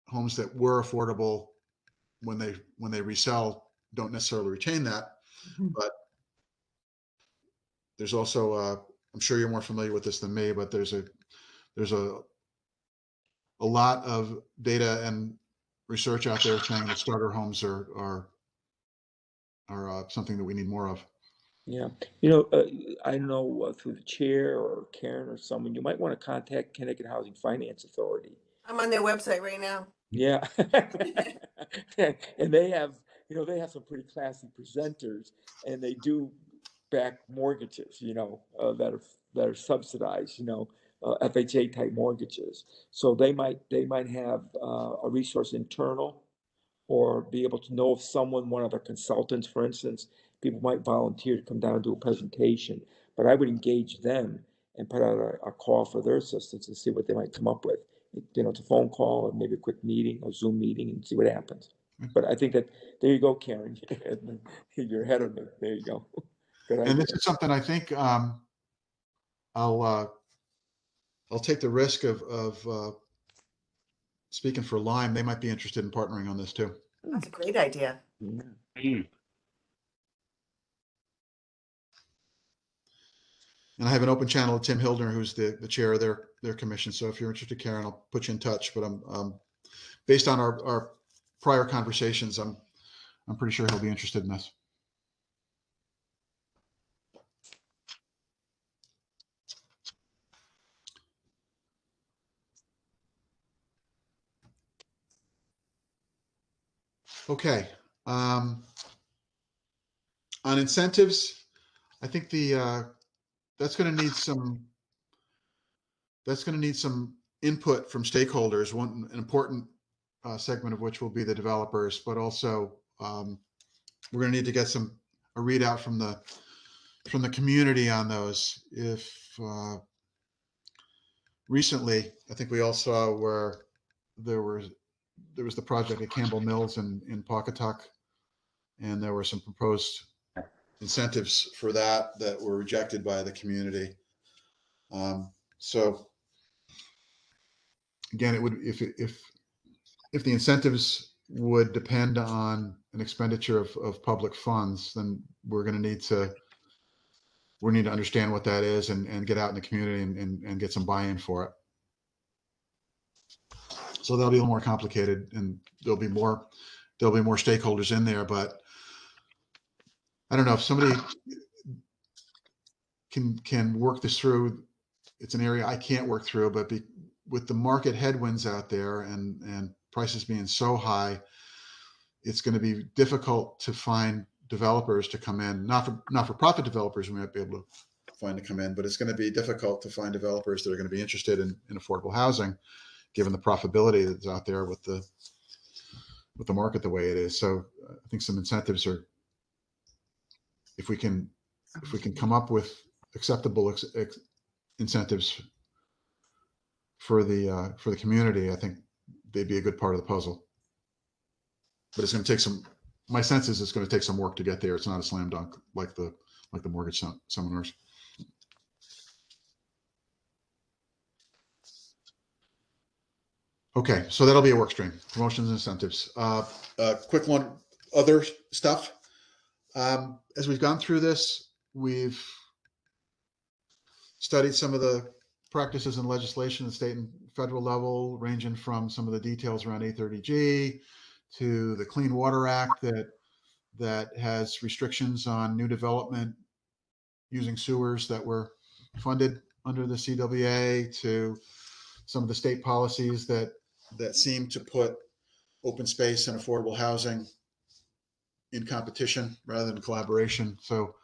homes that were affordable when they resell don't necessarily retain that. But there's also I'm sure you're more familiar with this than me, but there's a lot of data and research out there saying that starter homes are something that we need more of. Yeah, I know through the chair or Karen or someone, you might want to contact Connecticut Housing Finance Authority. I'm on their website right now. Yeah. And they have some pretty classy presenters, and they do back mortgages, that are subsidized, FHA type mortgages. So they might have a resource internal, or be able to know if one of the consultants, for instance, people might volunteer to come down and do a presentation. But I would engage them and put out a call for their assistance and see what they might come up with. It's a phone call or maybe a quick meeting, a Zoom meeting, and see what happens. But I think that, there you go, Karen. You're ahead of me. There you go. Good idea. And this is something I think I'll take the risk of speaking for Lime. They might be interested in partnering on this too. That's a great idea. Yeah. And I have an open channel to Tim Hildner, who's the chair of their commission. So if you're interested, Karen, I'll put you in touch. But I'm based on our prior conversations, I'm pretty sure he'll be interested in this. Okay. On incentives, I think that's going to need some input from stakeholders. An important segment of which will be the developers, but also we're going to need to get a readout from the community on those. If recently, I think we all saw where there was the project at Campbell Mills in Pawcatuck, and there were some proposed incentives for that were rejected by the community. So again, it would, if the incentives would depend on an expenditure of public funds, then we're going to need to understand what that is and get out in the community and get some buy-in for it. So that'll be a little more complicated, and there'll be more stakeholders in there. But I don't know if somebody can work this through. It's an area I can't work through, but with the market headwinds out there and prices being so high, it's going to be difficult to find developers to come in. Not for profit developers, we might be able to find to come in, but it's going to be difficult to find developers that are going to be interested in affordable housing, given the profitability that's out there with the market the way it is. So I think some incentives are, if we can come up with acceptable incentives for the community, I think they'd be a good part of the puzzle. But it's going to take my sense is it's going to take some work to get there. It's not a slam dunk like the mortgage seminars. Okay, so that'll be a work stream. Promotions and incentives. Quick one, other stuff. As we've gone through this, we've studied some of the practices and legislation at the state and federal level, ranging from some of the details around 830G to the Clean Water Act that has restrictions on new development using sewers that were funded under the CWA, to some of the state policies that seem to put open space and affordable housing in competition rather than collaboration. So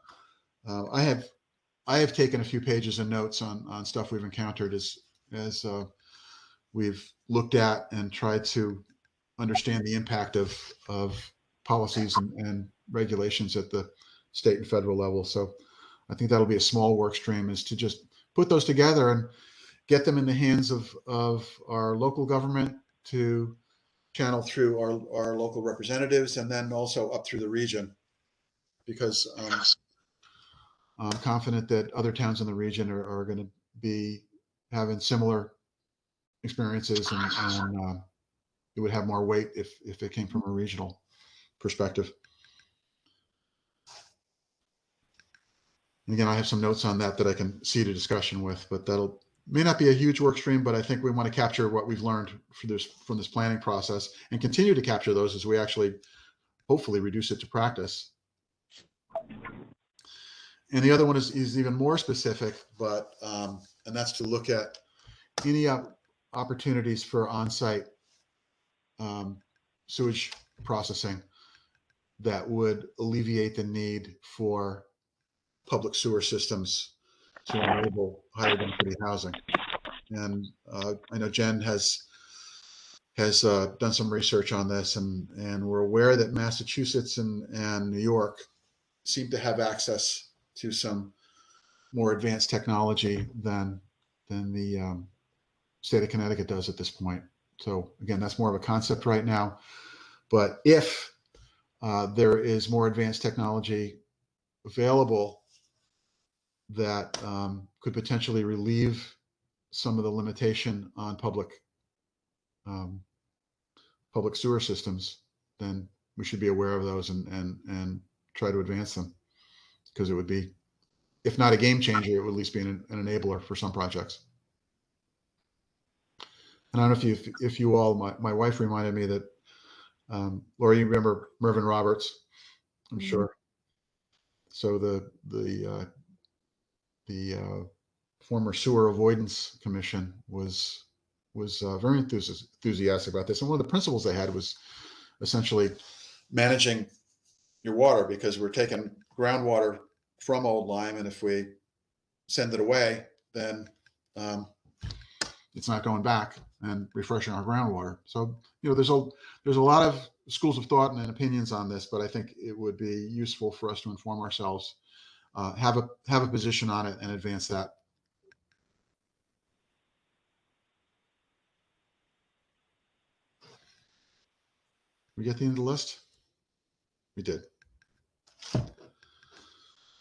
I have taken a few pages of notes on stuff we've encountered as we've looked at and tried to understand the impact of policies and regulations at the state and federal level. So I think that'll be a small work stream, is to just put those together and get them in the hands of our local government to channel through our local representatives, and then also up through the region, because I'm confident that other towns in the region are going to be having similar experiences, and it would have more weight if it came from a regional perspective. And again, I have some notes on that I can seed a discussion with, but may not be a huge work stream, but I think we want to capture what we've learned from this planning process and continue to capture those as we actually hopefully reduce it to practice. And the other one is even more specific, but and that's to look at any opportunities for on-site sewage processing that would alleviate the need for public sewer systems to enable higher density housing. And I know Jen has done some research on this, and we're aware that Massachusetts and New York seem to have access to some more advanced technology than the state of Connecticut does at this point. So again, that's more of a concept right now. But if there is more advanced technology available that could potentially relieve some of the limitation on public sewer systems, then we should be aware of those and try to advance them, because it would be, if not a game changer, it would at least be an enabler for some projects. And I don't know if you all, my wife reminded me that, Laura, you remember Mervyn Roberts, I'm sure. So the former Sewer Avoidance Commission was very enthusiastic about this. And one of the principles they had was essentially managing your water, because we're taking groundwater from Old Lyme, and if we send it away, then it's not going back and refreshing our groundwater. So, there's a lot of schools of thought and opinions on this, but I think it would be useful for us to inform ourselves, have a position on it, and advance that. We get the end of the list? We did.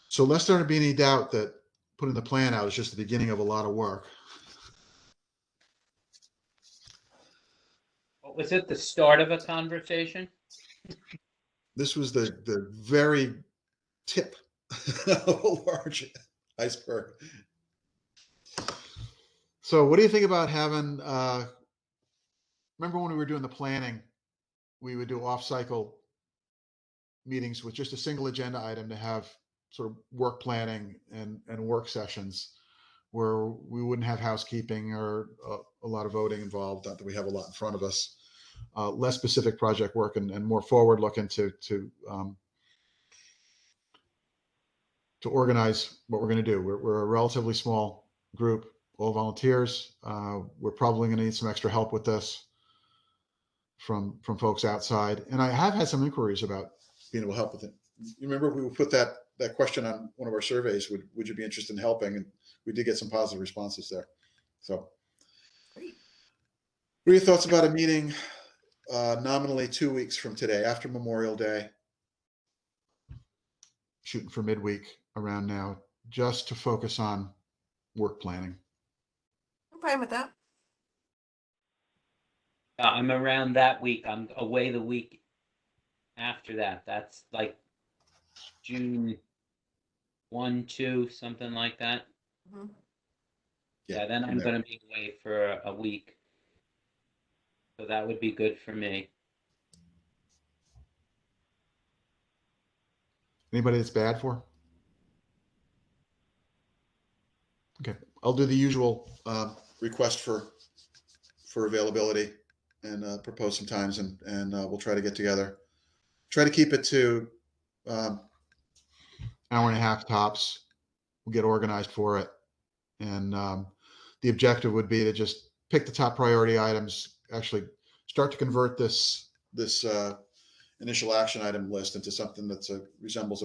So lest there be any doubt that putting the plan out is just the beginning of a lot of work. What was it, the start of a conversation? This was the very tip of a large iceberg. So what do you think about having, remember when we were doing the planning, we would do off-cycle meetings with just a single agenda item to have sort of work planning and work sessions where we wouldn't have housekeeping or a lot of voting involved, not that we have a lot in front of us. Less specific project work and more forward looking to organize what we're going to do. We're a relatively small group, all volunteers. We're probably going to need some extra help with this from folks outside. And I have had some inquiries about being able to help with it. You remember we put that question on one of our surveys, would you be interested in helping? And we did get some positive responses there. So Great. what are your thoughts about a meeting nominally 2 weeks from today, after Memorial Day, shooting for midweek around now, just to focus on work planning? I'm fine with that. I'm around that week. I'm away the week after that. That's like June 1, 2, something like that. Mhm. Yeah, then I'm going to be away for a week. So that would be good for me. Anybody that's bad for? Okay, I'll do the usual request for availability and propose some times, and we'll try to get together. Try to keep it to hour and a half tops. We'll get organized for it, and the objective would be to just pick the top priority items. Actually, start to convert this initial action item list into something that resembles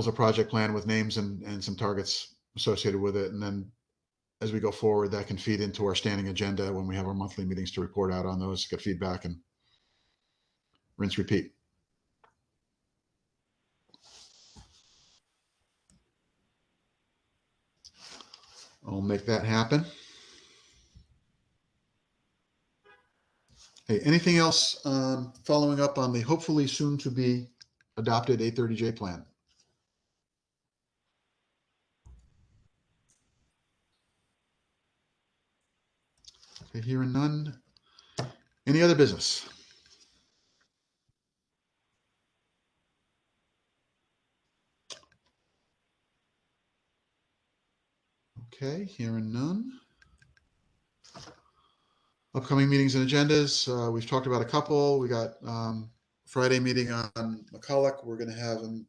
a project plan with names and some targets associated with it. And then as we go forward, that can feed into our standing agenda when we have our monthly meetings to report out on those, get feedback, and rinse, repeat. I'll make that happen. Hey, anything else following up on the hopefully soon to be adopted 830J plan? Okay, hearing none. Any other business? Okay, hearing none. Upcoming meetings and agendas. We've talked about a couple. We got Friday meeting on McCulloch. We're going to have them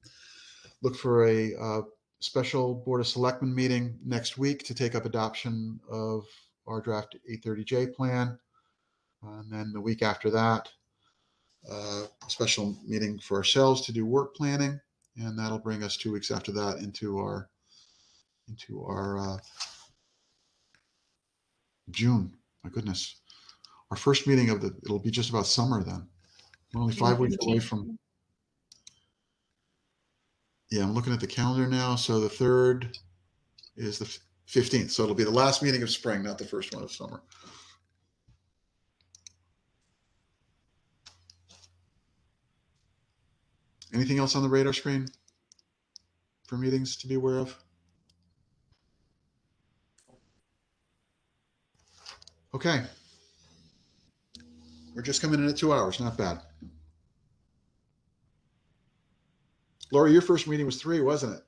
look for a special Board of Selectmen meeting next week to take up adoption of our draft 830J plan. And then the week after that, a special meeting for ourselves to do work planning. And that'll bring us 2 weeks after that into our June. My goodness. Our first meeting it'll be just about summer then. We're only 5 weeks away from. Yeah, I'm looking at the calendar now. So the 3rd is the 15th. So it'll be the last meeting of spring, not the first one of summer. Anything else on the radar screen for meetings to be aware of? Okay. We're just coming in at 2 hours. Not bad. Laura, your first meeting was 3, wasn't it?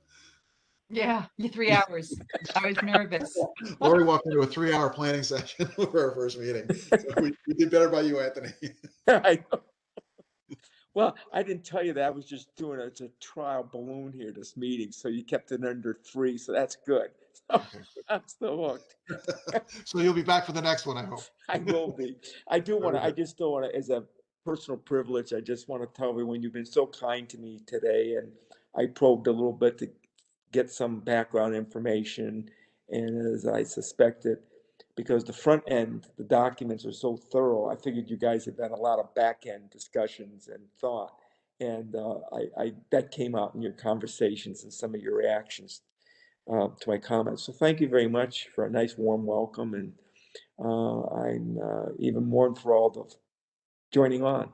Yeah, 3 hours. I was nervous. Lori walked into a 3-hour planning session for our first meeting. So we did better by you, Anthony. I know. Well, I didn't tell you that. I was just doing it's a trial balloon here, this meeting. So you kept it under 3. So that's good. So I'm still hooked. So you'll be back for the next one, I hope. I will be. I just don't want to, as a personal privilege, I just want to tell everyone you've been so kind to me today. And I probed a little bit to get some background information. And as I suspected, because the front end, the documents are so thorough, I figured you guys had done a lot of back end discussions and thought. And that came out in your conversations and some of your reactions to my comments. So thank you very much for a nice warm welcome. And I'm even more enthralled of joining on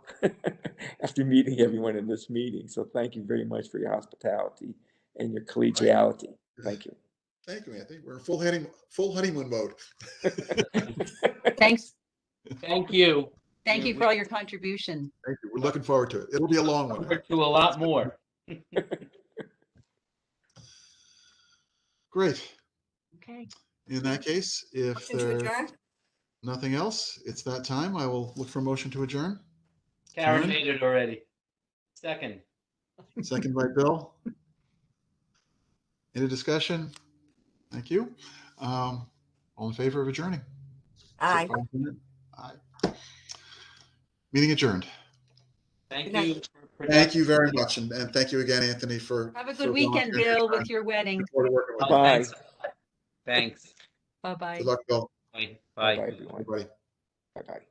after meeting everyone in this meeting. So thank you very much for your hospitality and your collegiality. Thank you. Thank you, Anthony. We're in full honeymoon mode. Thanks. Thank you. Thank you for all your contribution. Thank you. We're looking forward to it. It'll be a long one. Forward to a lot more. Great. Okay. In that case, if Motion to there's adjourn? nothing else, it's that time. I will look for a motion to adjourn. Karen Karen? made it already. Second. Second by Bill. Any discussion? Thank you. All in favor of adjourning? Aye. Aye. Meeting adjourned. Thank Good night. you. Thank you very much. And thank you again, Anthony, for. Have a for good weekend, volunteering Bill, time. with your wedding. Look forward to working with you. Bye. Thanks. Bye-bye. Good luck, Bill. Bye. Bye, Bye. everyone. Everybody. Bye-bye.